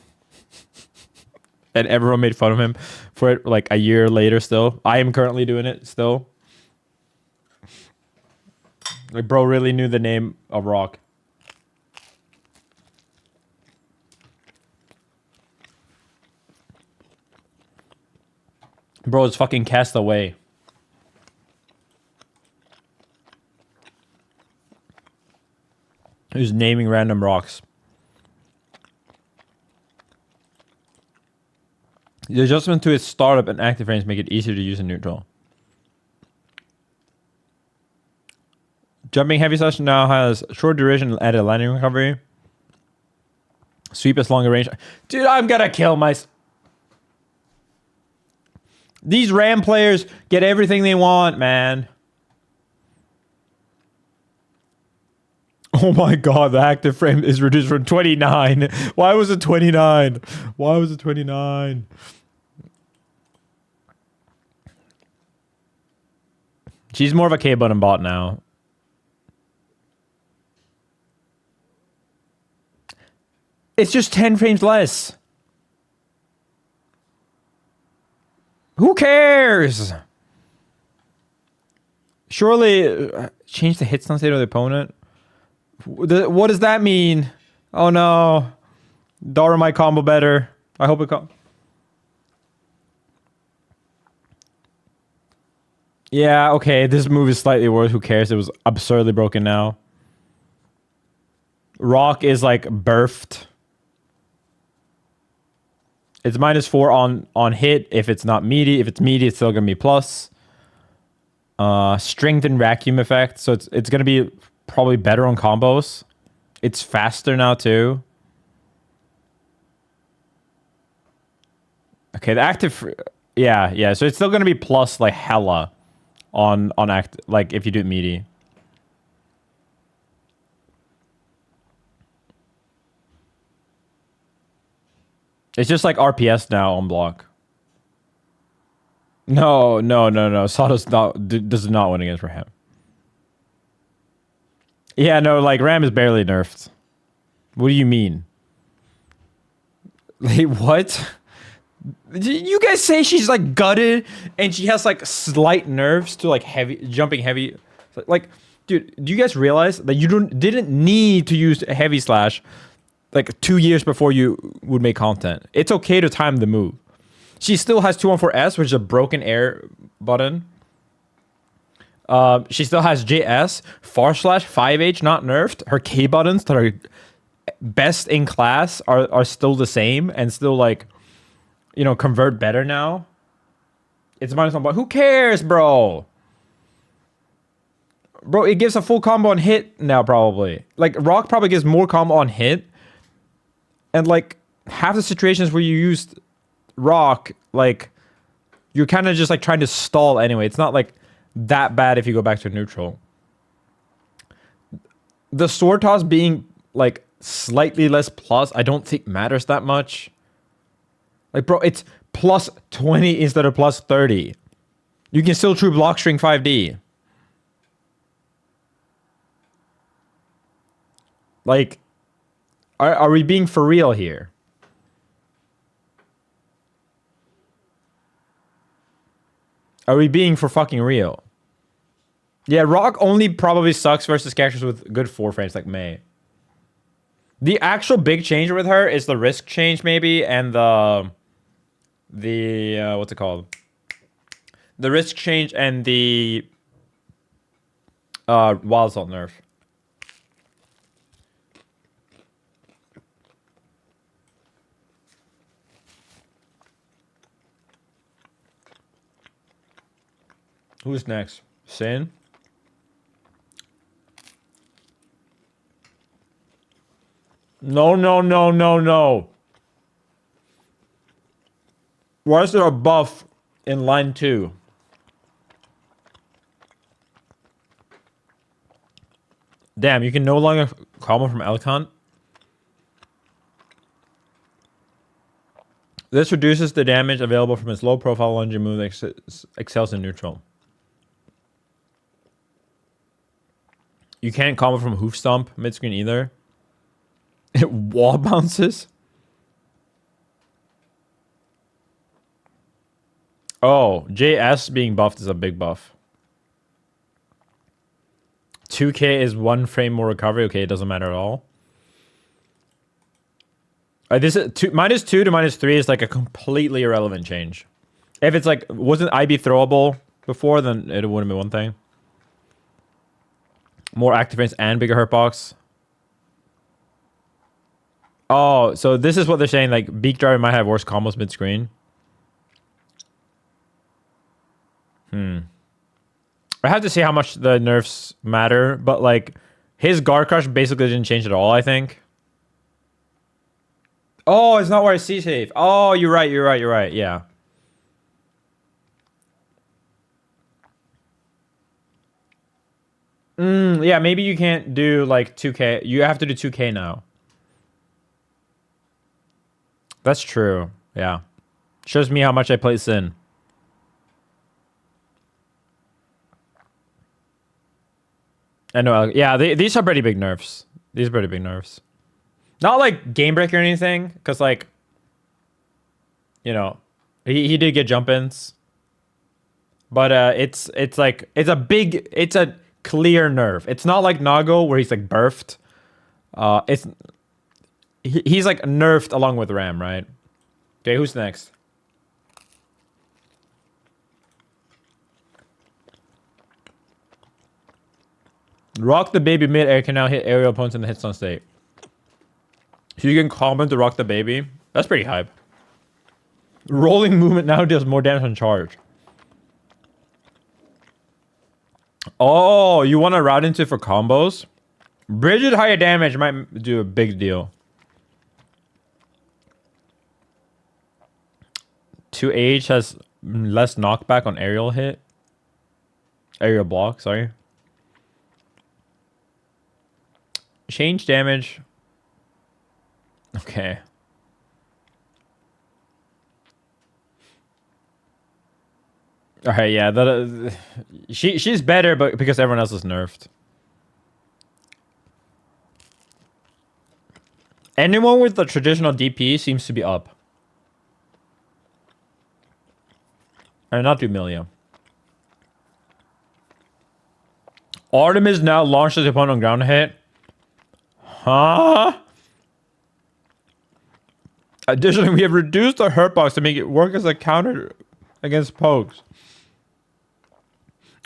And everyone made fun of him for it like a year later still. I am currently doing it still. Like, bro really knew the name of rock. Bro is fucking cast away. Who's naming random rocks? The adjustment to its startup and active frames make it easier to use in neutral. Jumping heavy slash now has short duration and added landing recovery. Sweep is longer range. Dude, I'm gonna kill myself. These RAM players get everything they want, man. Oh my god, the active frame is reduced from 29. Why was it 29? Why was it 29? She's more of a K button bot now. It's just 10 frames less. Who cares? Surely change the hit stun state of the opponent. What does that mean? Oh no. Dara might combo better. I hope it Yeah, okay. This move is slightly worse. Who cares? It was absurdly broken now. Rock is like birthed. It's -4 on hit if it's not meaty. If it's meaty, it's still gonna be plus. Strength and vacuum effect, so it's gonna be probably better on combos. It's faster now too. Okay, the active, yeah. So it's still gonna be plus like hella on act, like if you do it meaty. It's just like RPS now on block. No. Sato's does not win against Ram. Yeah, no, like Ram is barely nerfed. What do you mean? Like what? You guys say she's like gutted and she has like slight nerfs to like jumping heavy. Like, dude, do you guys realize that you didn't need to use a heavy slash like 2 years before you would make content? It's okay to time the move. She still has 214S, which is a broken air button. She still has JS, far slash 5H, not nerfed. Her K buttons that are best in class are still the same and still like, you know, convert better now. It's -1, but who cares, bro? Bro, it gives a full combo on hit now, probably. Like, Rock probably gives more combo on hit. And, like, half the situations where you used Rock, like, you're kind of just, like, trying to stall anyway. It's not, like, that bad if you go back to neutral. The sword toss being, like, slightly less plus, I don't think matters that much. Like, bro, it's plus 20 instead of plus 30. You can still true block string 5D. Like, are we being for real here? Are we being for fucking real? Yeah, Rock only probably sucks versus characters with good 4 frames like Mei. The actual big change with her is the risk change maybe, and the what's it called? The risk change and the wild assault nerf. Who's next? Sin? No. Why is there a buff in line 2? Damn, you can no longer combo from Elphelt. This reduces the damage available from its low profile lunging move that excels in neutral. You can't combo from Hoof Stomp mid-screen either. It wall bounces. Oh, JS being buffed is a big buff. 2K is 1 frame more recovery. Okay, it doesn't matter at all. This is -2 to -3 is like a completely irrelevant change. If it's like, wasn't IB throwable before, then it wouldn't be one thing. More active frames and bigger hurt box. Oh, so this is what they're saying, like, Beak Driver might have worse combos mid-screen. I have to see how much the nerfs matter, but, like, his Guard Crush basically didn't change at all, I think. Oh, it's not where I see safe. Oh, you're right, yeah. Yeah, maybe you can't do, like, 2K. You have to do 2K now. That's true, yeah. Shows me how much I play Sin. I know, yeah, these are pretty big nerfs. These are pretty big nerfs. Not like game breaker or anything, because like, you know, he did get jump ins, but it's a clear nerf. It's not like Nago where he's like burfed. He's like nerfed along with Ram, right? Okay, who's next? Rock the Baby mid-air can now hit aerial opponents in the hit stun state. So you can comment to Rock the Baby. That's pretty hype. Rolling movement now deals more damage on charge. Oh, you want to route into for combos? Bridget higher damage might do a big deal. 2H has less knockback on aerial hit. Aerial block, sorry. Change damage. Okay. Alright, yeah, that she's better, but because everyone else is nerfed. Anyone with the traditional DP seems to be up. Or not do Millia. Artemis now launches the opponent on ground hit. Huh? Additionally, we have reduced the hurt box to make it work as a counter against pokes.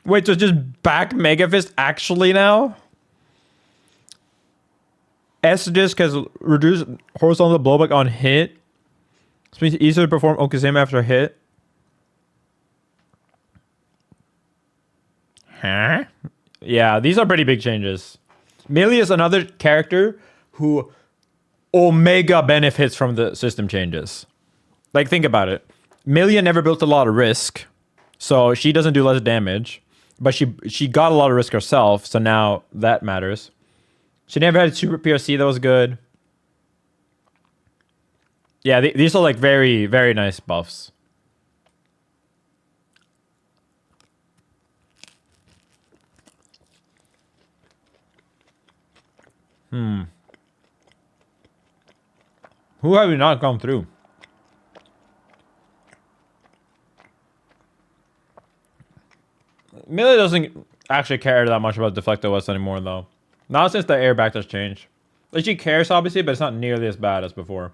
Wait, so just back Mega Fist actually now? S disc has reduced horizontal blowback on hit. This means easier to perform Okazeme after a hit. Huh? Yeah, these are pretty big changes. Millia is another character who omega benefits from the system changes. Like, think about it. Millia never built a lot of risk, so she doesn't do less damage. But she got a lot of risk herself, so now that matters. She never had super PRC that was good. Yeah, these are like very, very nice buffs. Who have we not gone through? Millia doesn't actually care that much about Deflecto West anymore, though. Not since the air back has changed. Like, she cares, obviously, but it's not nearly as bad as before.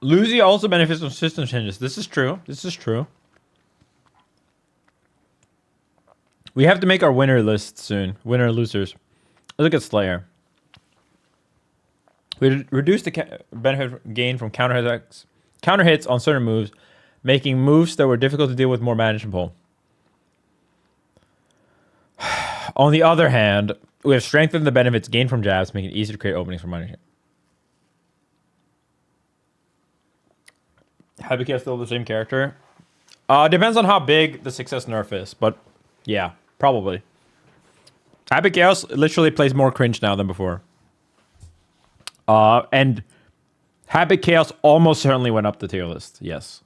Lucy also benefits from system changes. This is true. This is true. We have to make our winner list soon. Winner losers. Let's look at Slayer. We reduce the benefit gain from counter hits on certain moves, making moves that were difficult to deal with more manageable. On the other hand, we have strengthened the benefits gained from jabs, making it easier to create openings for money. Habikia still the same character? Depends on how big the success nerf is, but yeah, probably. Habikia literally plays more cringe now than before. And Habit Chaos almost certainly went up the tier list. Yes.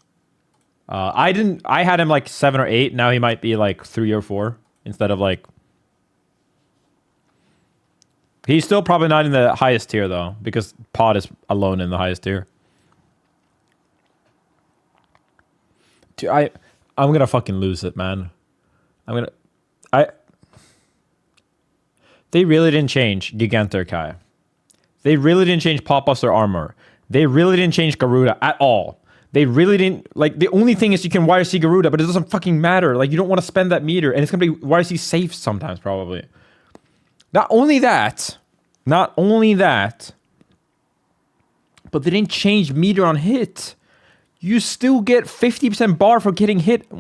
I had him like 7 or 8. Now he might be like 3 or 4 instead of like. He's still probably not in the highest tier though, because Pod is alone in the highest tier. Dude, I'm gonna fucking lose it, man. They really didn't change Gigantor Kai. They really didn't change pop-ups or armor. They really didn't change Garuda at all. They really didn't, like, the only thing is you can YRC Garuda, but it doesn't fucking matter. Like, you don't want to spend that meter, and it's gonna be YRC safe sometimes, probably. Not only that, but they didn't change meter on hit. You still get 50% bar for getting hit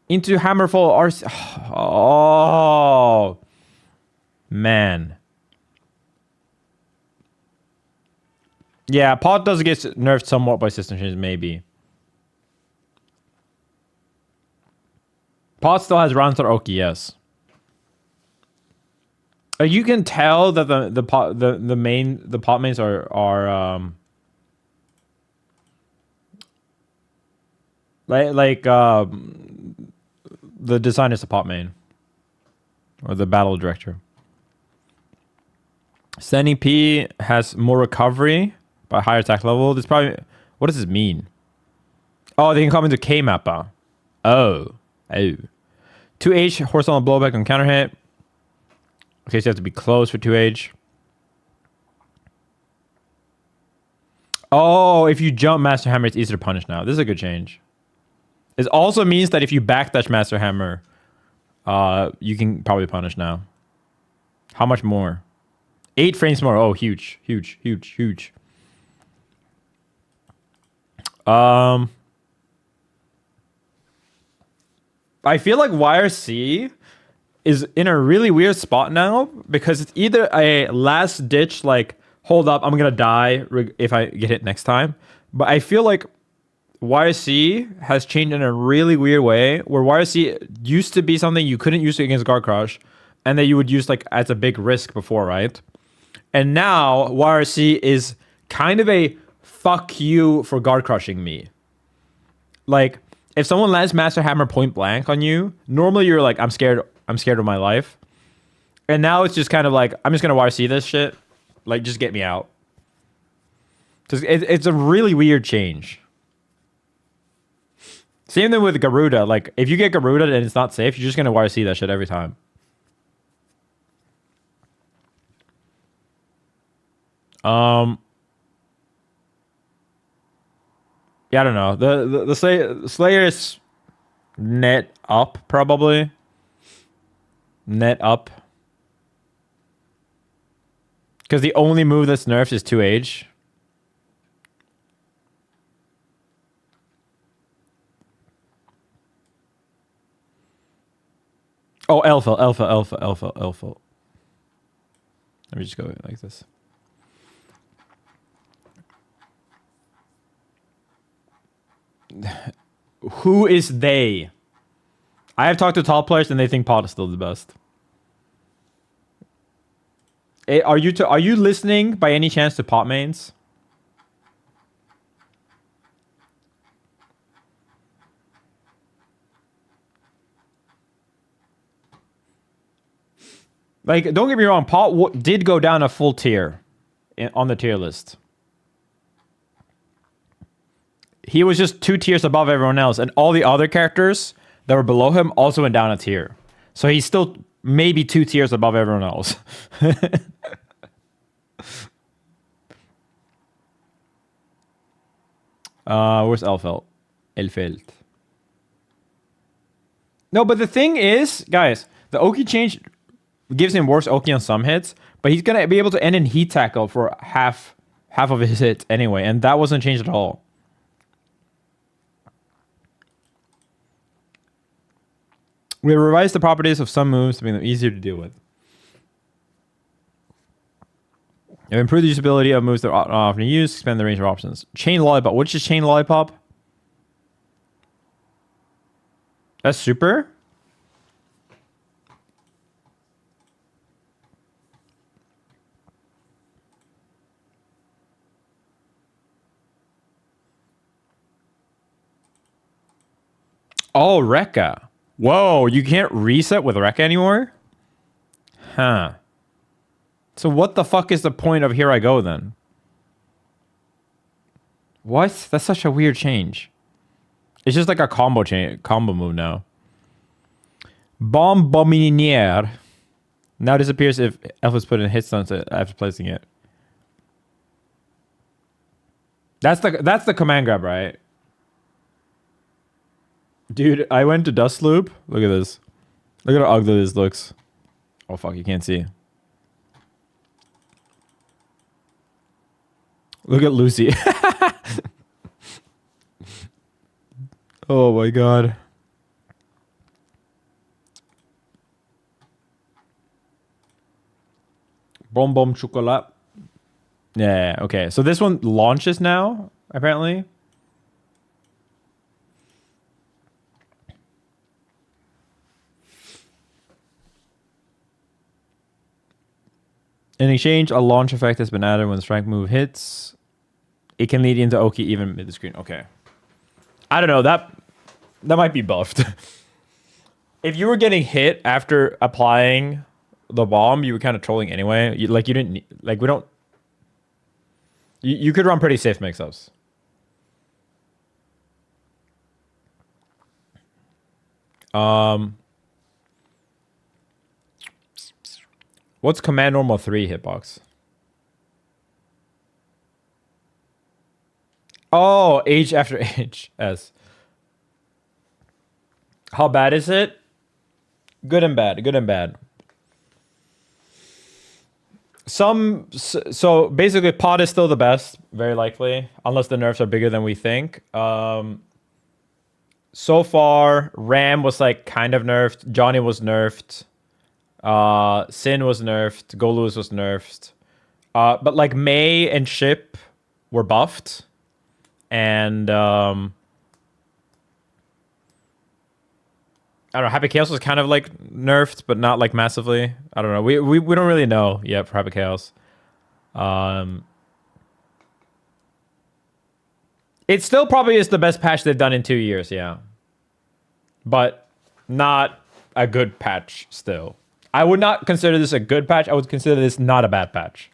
into Hammerfall RC. Oh, man. Yeah, Pod does get nerfed somewhat by system changes, maybe. Pod still has Rantar Oki, yes. You can tell that the pot mains are the design is the pot main or the battle director. Sunny P has more recovery by higher attack level. This probably, what does this mean? Oh, they can come into K mappa. Oh. 2H horizontal blowback on counter hit. Okay, so you have to be close for 2H. Oh, if you jump Master Hammer, it's easier to punish now. This is a good change. It also means that if you backdash Master Hammer, you can probably punish now. How much more? 8 frames more. Oh, huge, huge, huge, huge. I feel like YRC is in a really weird spot now because it's either a last ditch, like, hold up, I'm gonna die if I get hit next time. But I feel like YRC has changed in a really weird way where YRC used to be something you couldn't use against Guard Crush and that you would use like as a big risk before, right? And now YRC is kind of a fuck you for Guard Crushing me. Like, if someone lands Master Hammer point blank on you, normally you're like, I'm scared of my life. And now it's just kind of like, I'm just gonna YRC this shit. Like, just get me out. Because it's a really weird change. Same thing with Garuda. Like, if you get Garuda and it's not safe, you're just gonna YRC that shit every time. Yeah, I don't know. The Slayer is net up, probably. Net up. Because the only move that's nerfed is 2H. Oh, Elphelt. Let me just go like this. Who is they? I have talked to top players and they think Pot is still the best. Are you listening by any chance to Pot mains? Like, don't get me wrong, Pot did go down a full tier on the tier list. He was just 2 tiers above everyone else, and all the other characters that were below him also went down a tier. So he's still maybe 2 tiers above everyone else. Where's Elphelt? No, but the thing is, guys, the Oki change gives him worse Oki on some hits, but he's gonna be able to end in heat tackle for half of his hits anyway, and that wasn't changed at all. We revised the properties of some moves to make them easier to deal with. We've improved the usability of moves that are often used, expand the range of options. Chain Lollipop. Which is Chain Lollipop? That's super? Oh, Rekka. Whoa, you can't reset with Rekka anymore? Huh. So what the fuck is the point of Here I Go then? What? That's such a weird change. It's just like a combo move now. Bombominiere now disappears if Elf is put in hit stun after placing it. That's the command grab, right? Dude, I went to Dust Loop. Look at this. Look at how ugly this looks. Oh fuck, you can't see. Look at Lucy. Oh my god. Bonbon chocolat. Yeah, okay. So this one launches now, apparently. In exchange, a launch effect has been added when the strike move hits. It can lead into Oki even mid the screen. Okay. I don't know. That might be buffed. If you were getting hit after applying the bomb, you were kind of trolling anyway. You didn't... Like, we don't... You could run pretty safe mix-ups. What's command normal 3 hitbox? Oh, age after age. S. How bad is it? Good and bad. Good and bad. So basically pod is still the best, very likely, unless the nerfs are bigger than we think. So far Ram was like kind of nerfed, Johnny was nerfed, Sin was nerfed, Goldlewis was nerfed, but like May and Chipp were buffed, and I don't know. Happy Chaos was kind of like nerfed, but not like massively. I don't know. We don't really know yet for Happy Chaos. It still probably is the best patch they've done in 2 years, yeah. But not a good patch still. I would not consider this a good patch. I would consider this not a bad patch.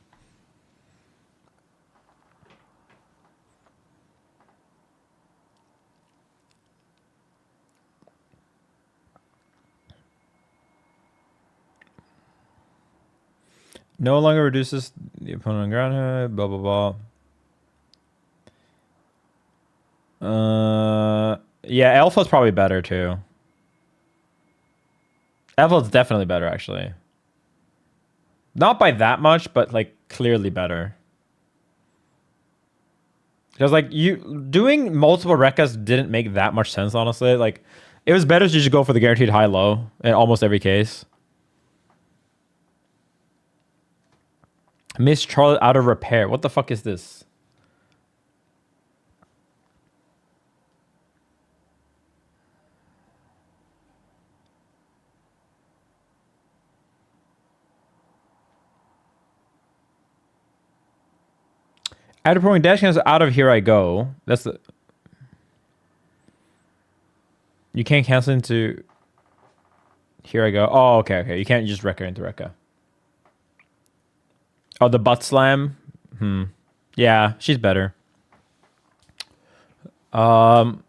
No longer reduces the opponent on ground hit, blah, blah, blah. Yeah, Elphelt's probably better too. Elphelt's definitely better, actually. Not by that much, but like clearly better. Because like you doing multiple Rekkas didn't make that much sense, honestly. Like it was better to just go for the guaranteed high-low in almost every case. Miss Charlotte out of repair. What the fuck is this? After performing dash cancel out of Here I Go. That's the... You can't cancel into Here I Go. Oh, okay. You can't just Rekka into Rekka. Oh, the butt slam? Yeah, she's better. ABBA.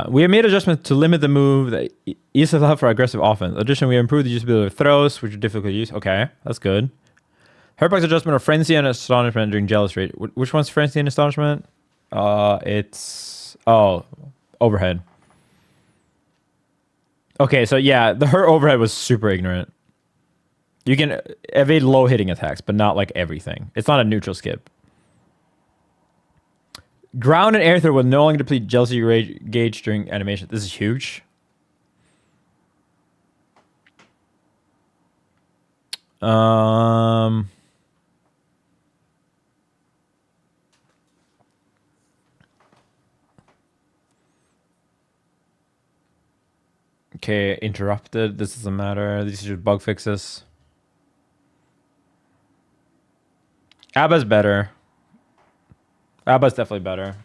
We have made adjustments to limit the move that ease of love for aggressive offense. Additionally, we improved the usability of throws, which are difficult to use. Okay, that's good. Herbox adjustment of Frenzy and Astonishment during Jealous Rage. Which one's Frenzy and Astonishment? It's... Oh, overhead. Okay, so yeah, her overhead was super ignorant. You can evade low hitting attacks, but not like everything. It's not a neutral skip. Ground and air throw will no longer deplete jealousy rage gauge during animation. This is huge. Okay, interrupted. This doesn't matter. These are just bug fixes. ABBA's better. ABBA's definitely better.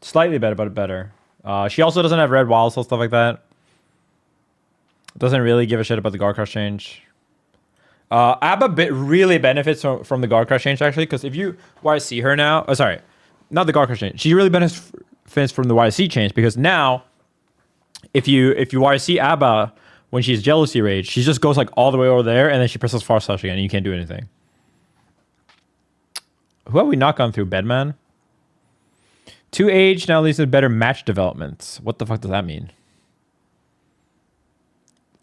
Slightly better, but better. She also doesn't have red wild soul, stuff like that. Doesn't really give a shit about the guard crush change. ABBA really benefits from the guard crush change, actually, because if you YC her now... Oh, sorry. Not the guard crush change. She really benefits from the YC change, because now, if you YC ABBA when she's jealousy rage, she just goes like all the way over there, and then she presses far slash again, and you can't do anything. Who have we not gone through? Bedman? 2 age now leads to better match developments. What the fuck does that mean?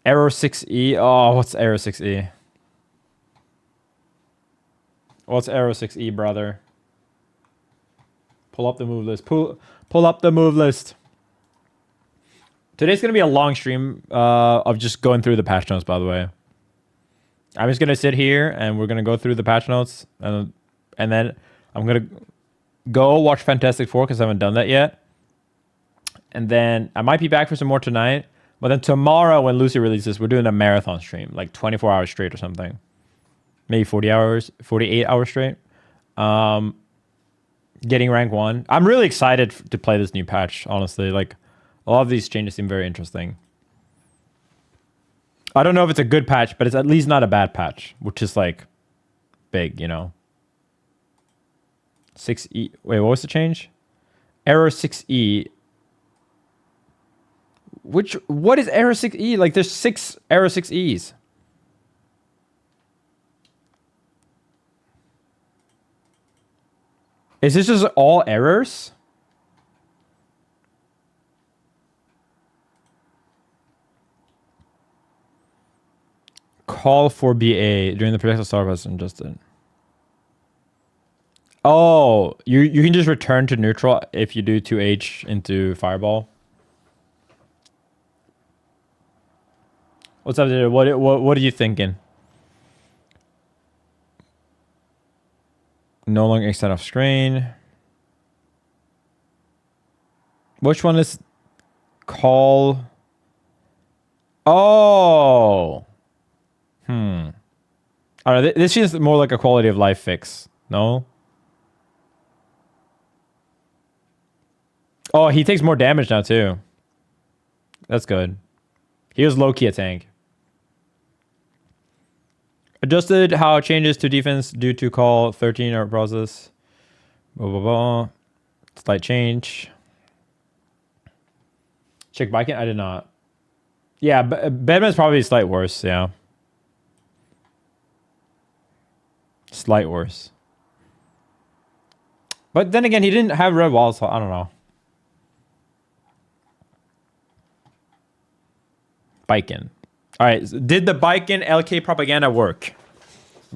Error 6E. Oh, what's Error 6E? What's Error 6E, brother? Pull up the move list. Pull up the move list. Today's going to be a long stream of just going through the patch notes, by the way. I'm just going to sit here, and we're going to go through the patch notes, and then I'm going to go watch Fantastic Four, because I haven't done that yet. And then I might be back for some more tonight. But then tomorrow, when Lucy releases, we're doing a marathon stream, like 24 hours straight or something. Maybe 40 hours, 48 hours straight. Getting rank 1. I'm really excited to play this new patch, honestly. Like, a lot of these changes seem very interesting. I don't know if it's a good patch, but it's at least not a bad patch, which is like big, you know. 6E. Wait, what was the change? Error 6E. What is Error 6E? Like, there's 6 Error 6Es. Is this just all errors? Call for BA during the projectile star was adjusted. Oh, you can just return to neutral if you do 2H into fireball. What's up, dude? What are you thinking? No longer extend off screen. Which one is call? Oh. I don't know. This feels more like a quality of life fix. No? Oh, he takes more damage now, too. That's good. He was low-key a tank. Adjusted how changes to defense due to call 13 or process. Blah, blah, blah. Slight change. Check Baiken? I did not. Yeah, Bedman's probably slight worse, yeah. Slight worse. But then again, he didn't have red walls, so I don't know. Baiken. Alright, did the Baiken LK propaganda work?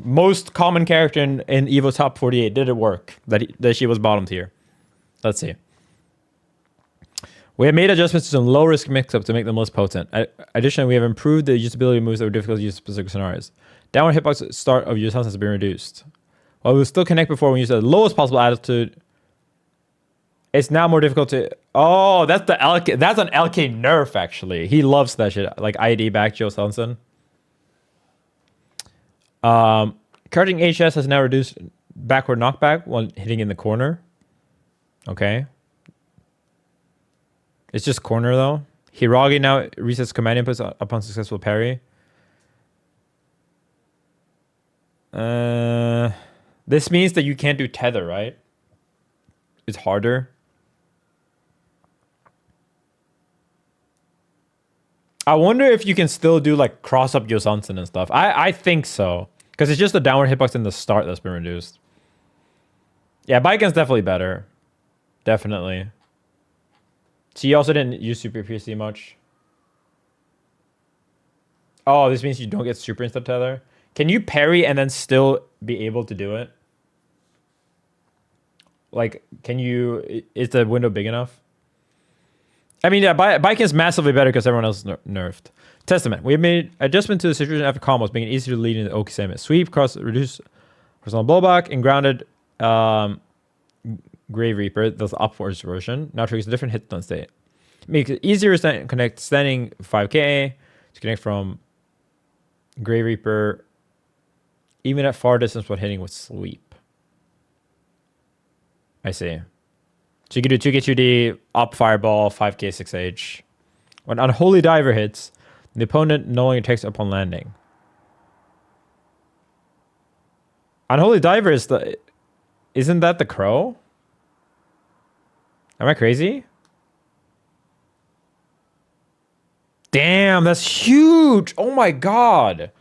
Most common character in Evo top 48. Did it work? That she was bottom tier. Let's see. We have made adjustments to some low-risk mix-up to make them less potent. Additionally, we have improved the usability of moves that were difficult to use in specific scenarios. Downward hitbox start of use has been reduced. While we will still connect before we use the lowest possible altitude, it's now more difficult to... Oh, that's the LK. That's an LK nerf, actually. He loves that shit. Like ID back Joe Swanson. Charging HS has now reduced backward knockback when hitting in the corner. Okay. It's just corner, though. Hiragi now resets command inputs upon successful parry. This means that you can't do tether, right? It's harder. I wonder if you can still do like cross up Yosansen and stuff. I think so. Because it's just the downward hitbox in the start that's been reduced. Yeah, Baiken's definitely better. Definitely. She also didn't use Super PC much. Oh, this means you don't get Super Instant Tether. Can you parry and then still be able to do it? Like, can you... Is the window big enough? I mean, yeah, Baiken's massively better because everyone else is nerfed. Testament. We have made adjustment to the situation after combos, making it easier to lead into Oki segment. Sweep, cross, reduce horizontal blowback, and grounded Grave Reaper, the upwards version. Now triggers a different hit stun state. Makes it easier to connect standing 5k to connect from Grave Reaper, even at far distance when hitting with Sweep. I see. So you can do 2k 2d, up fireball, 5k 6h. When Unholy Diver hits, the opponent no longer takes upon landing. Unholy Diver is the... Isn't that the crow? Am I crazy? Damn, that's huge! Oh my god!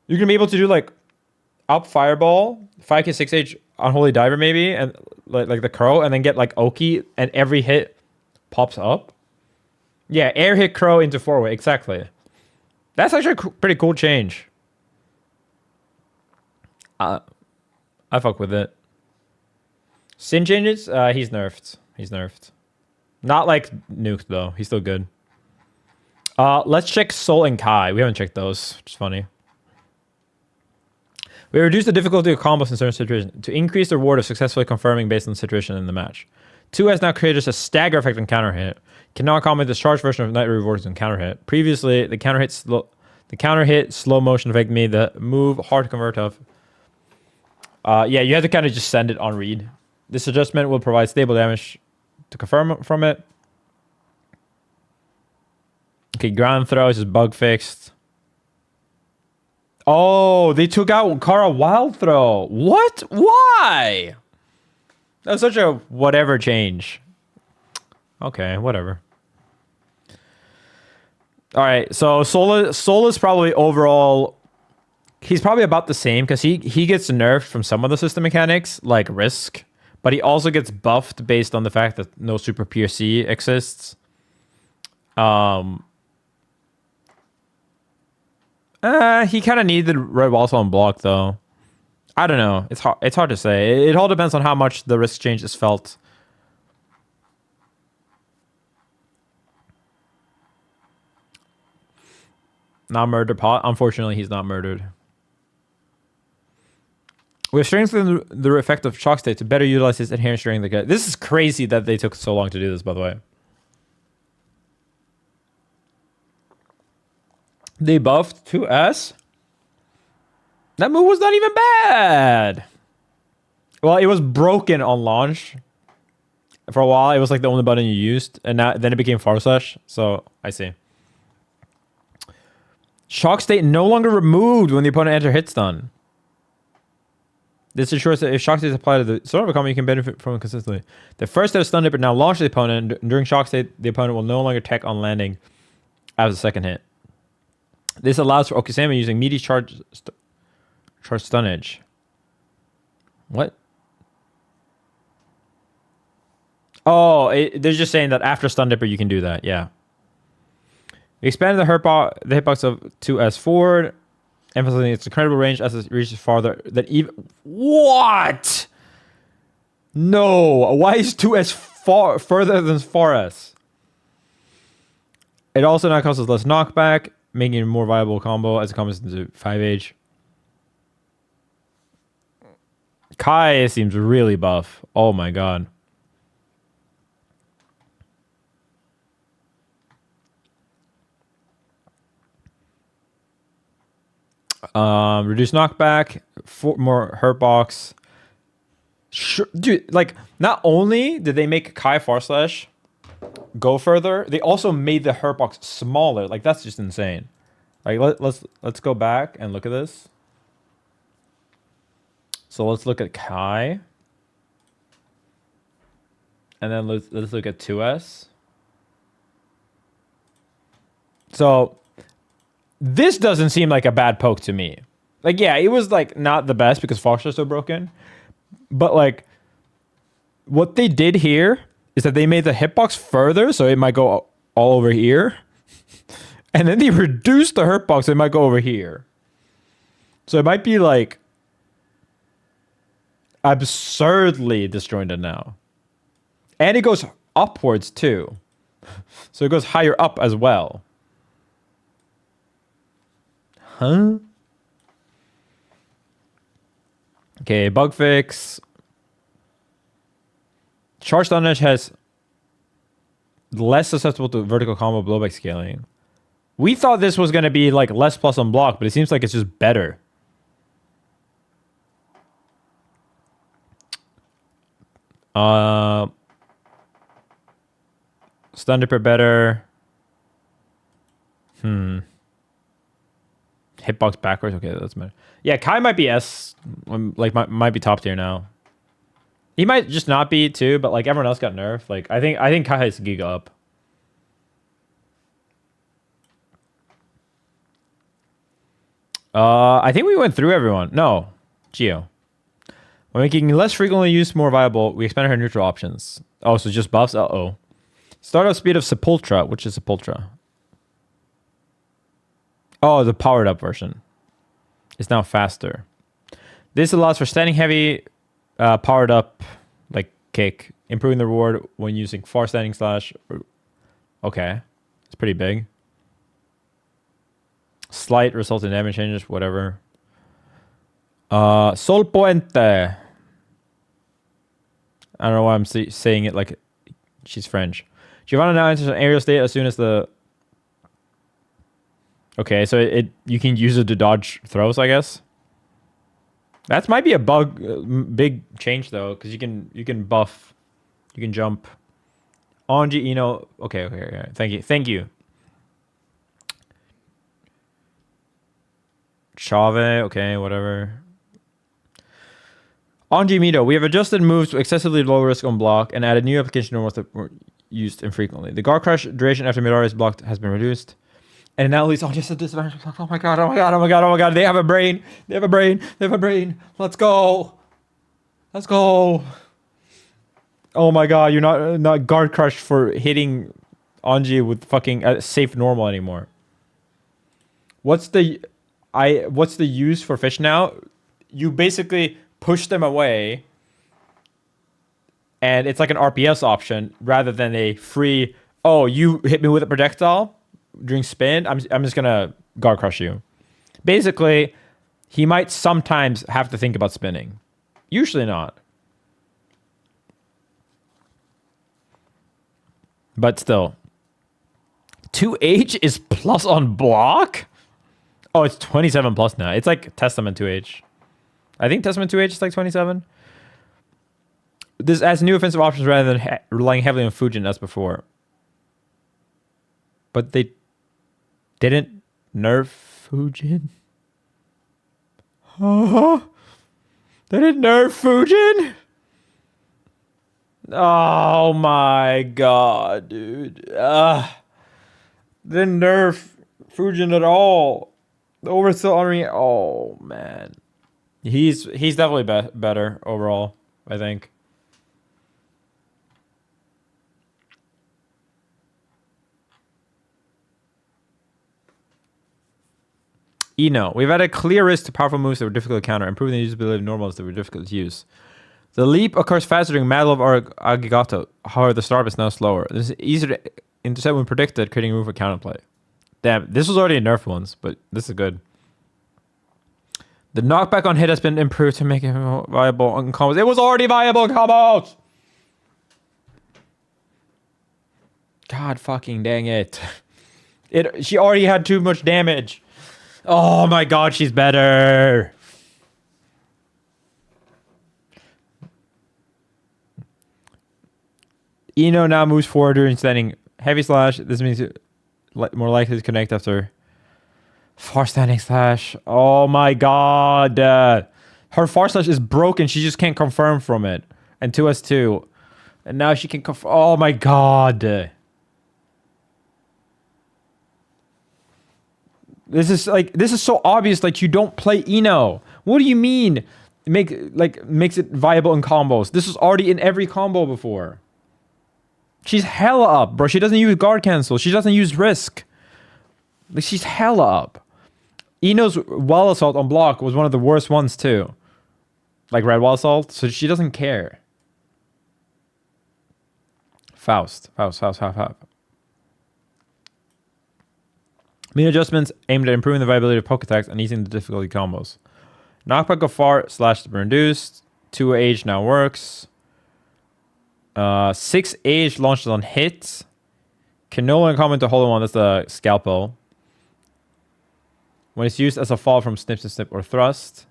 You're gonna be able to do like up fireball, 5k 6h Unholy Diver maybe, and like the crow, and then get like Oki, and every hit pops up. Yeah, air hit crow into 4-way, exactly. That's actually a pretty cool change. I fuck with it. Sin changes? He's nerfed. He's nerfed. Not like nuked though. He's still good. Let's check Soul and Kai. We haven't checked those, which is funny. We reduce the difficulty of combos in certain situations to increase the reward of successfully confirming based on the situation in the match. 2 has now created a stagger effect on counter hit. Can now comment the charged version of Night Rewards on counter hit. Previously, the counter hit slow motion effect made the move hard to convert of. Yeah, you have to kind of just send it on read. This adjustment will provide stable damage to confirm from it. Okay, ground throw is just bug fixed. Oh, they took out Kara Wild Throw. What? Why? That's such a whatever change. Okay, whatever. All right, so Soul is probably overall... He's probably about the same because he gets nerfed from some of the system mechanics, like Risk. But he also gets buffed based on the fact that no super PRC exists. He kind of needed red walls on block though. I don't know. It's hard to say. It all depends on how much the risk change is felt. Not murder pot. Unfortunately, he's not murdered. We've strengthened the effect of shock state to better utilize his adherence during the game. This is crazy that they took so long to do this, by the way. They buffed 2S. That move was not even bad. Well, it was broken on launch. For a while, it was like the only button you used. And then it became forward slash. So, I see. Shock state no longer removed when the opponent enters hit stun. This ensures that if shock state is applied to the sort of a combo, you can benefit from it consistently. The first set of stun dipper now launches the opponent, and during shock state, the opponent will no longer tech on landing as a second hit. This allows for Okisama using meaty charge stunnage. What? Oh, they're just saying that after stun dipper, you can do that. Yeah. We expanded the hitbox of 2S forward, emphasizing its incredible range as it reaches farther than even... What? No. Why is 2S further than 4S? It also now causes less knockback, making it a more viable combo as it comes into 5H. Kai seems really buff. Oh my god. Reduce knockback, more hurt box. Sure, dude, like, not only did they make Kai Far Slash go further, they also made the hurt box smaller. Like, that's just insane. Like, let's go back and look at this. So let's look at Kai. And then let's look at 2S. So this doesn't seem like a bad poke to me. Like, yeah, it was like not the best because Fox is so broken. But like, what they did here is that they made the hitbox further, so it might go all over here. And then they reduced the hurtbox, so it might go over here. So it might be like absurdly disjointed now. And it goes upwards too. So it goes higher up as well. Huh? Okay, bug fix. Charge Stunnage has less susceptible to vertical combo blowback scaling. We thought this was going to be like less plus on block, but it seems like it's just better. Stun Dipper better. Hitbox backwards. Okay, that's better. Yeah, Kai might be S. Like, might be top tier now. He might just not be too, but like everyone else got nerfed. Like, I think Kai is Giga up. I think we went through everyone. No, Geo. When making less frequently used more viable, we expanded her neutral options. Oh, so just buffs? Uh-oh. Startup speed of Sepultura. Which is Sepultura? Oh, the powered up version. It's now faster. This allows for standing heavy, powered up, like kick, improving the reward when using far standing slash. Okay. It's pretty big. Slight result in damage changes, whatever. Sol Puente. I don't know why I'm saying it like she's French. Giovanna now enters an aerial state as soon as the... Okay, so you can use it to dodge throws, I guess. That might be a big change though, because you can buff, you can jump. Anji, okay. Thank you. Chave, okay, whatever. Anji Mito, we have adjusted moves to excessively low risk on block and added new application normals that were used infrequently. The guard crush duration after Midori is blocked has been reduced. And now Lisa, just a disadvantage. Oh my god. They have a brain. Let's go. Oh my god, you're not guard crush for hitting Anji with fucking safe normal anymore. What's the use for fish now? You basically push them away, and it's like an RPS option rather than a free. Oh, you hit me with a projectile during spin. I'm just gonna guard crush you. Basically, he might sometimes have to think about spinning. Usually not. But still. 2H is plus on block? Oh, it's 27 plus now. It's like Testament 2H. I think Testament 2H is like 27. This adds new offensive options rather than relying heavily on Fujin as before. But they didn't nerf Fujin? Huh? They didn't nerf Fujin? Oh my god, dude. They didn't nerf Fujin at all. The Overthrow Army. Oh man, he's definitely better overall, I think. Eno. We've added clear risk to powerful moves that were difficult to counter, improving the usability of normals that were difficult to use. The leap occurs faster during Mad Love or Agigato. However, the start is now slower. This is easier to intercept when predicted, creating room for counterplay. Damn, this was already a nerf once, but this is good. The knockback on hit has been improved to make it viable on combos. It was already viable on combos! God fucking dang it. She already had too much damage. Oh my god, she's better. Eno now moves forward during standing heavy slash. This means more likely to connect after far standing slash. Oh my god. Her far slash is broken. She just can't confirm from it. And 2S2. And now she can confirm. Oh my god. This is so obvious. Like, you don't play Eno. What do you mean? Makes it viable in combos. This was already in every combo before. She's hella up, bro. She doesn't use guard cancel. She doesn't use risk. Like, she's hella up. Eno's wall assault on block was one of the worst ones too. Like red wall assault. So she doesn't care. Faust. Mean adjustments aimed at improving the viability of poke attacks and easing the difficulty combos. Knockback of far slash reduced. 2 age now works. 6 age launches on hit. Can no longer comment to hold on. That's the scalpel. When it's used as a fall from snip to snip or thrust.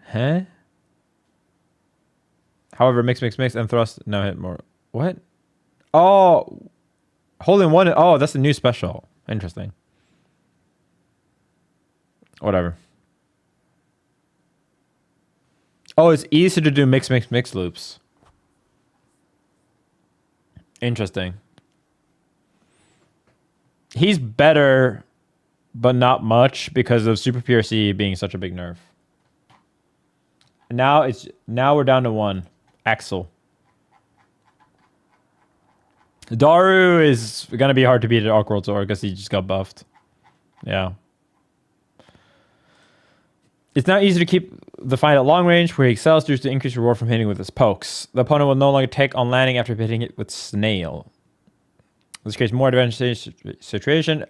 Huh? However, mix, and thrust now hit more. What? Oh, hole in one. Oh, that's a new special. Interesting. Whatever. Oh, it's easy to do mix loops. Interesting. He's better, but not much because of Super PRC being such a big nerf. Now we're down to 1. Axel. Daru is gonna be hard to beat at Arc World Tour because he just got buffed. Yeah. It's now easy to keep the fight at long range, where he excels due to the increased reward from hitting with his pokes. The opponent will no longer take on landing after hitting it with Snail. This creates more advantageous situation.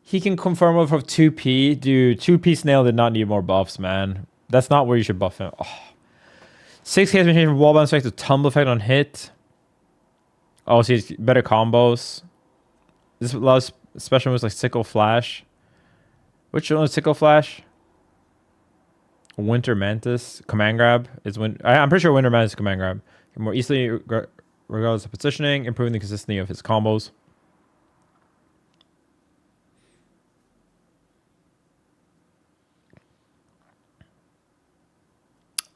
He can confirm over 2P. Dude, 2P Snail did not need more buffs, man. That's not where you should buff him. Oh. 6K has been changed from wall bounce effect to tumble effect on hit. Oh, so he's better combos. This allows special moves like Sickle Flash. Which one is Sickle Flash? Winter Mantis. Command Grab is I'm pretty sure Winter Mantis is Command Grab. More easily, regardless of positioning, improving the consistency of his combos.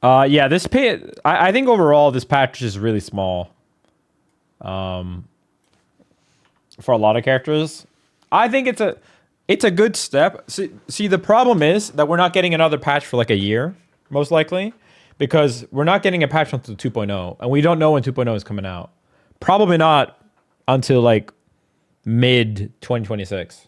Yeah, I think overall this patch is really small. For a lot of characters, I think it's a good step. See, the problem is that we're not getting another patch for like a year, most likely, because we're not getting a patch until 2.0, and we don't know when 2.0 is coming out. Probably not until like mid 2026.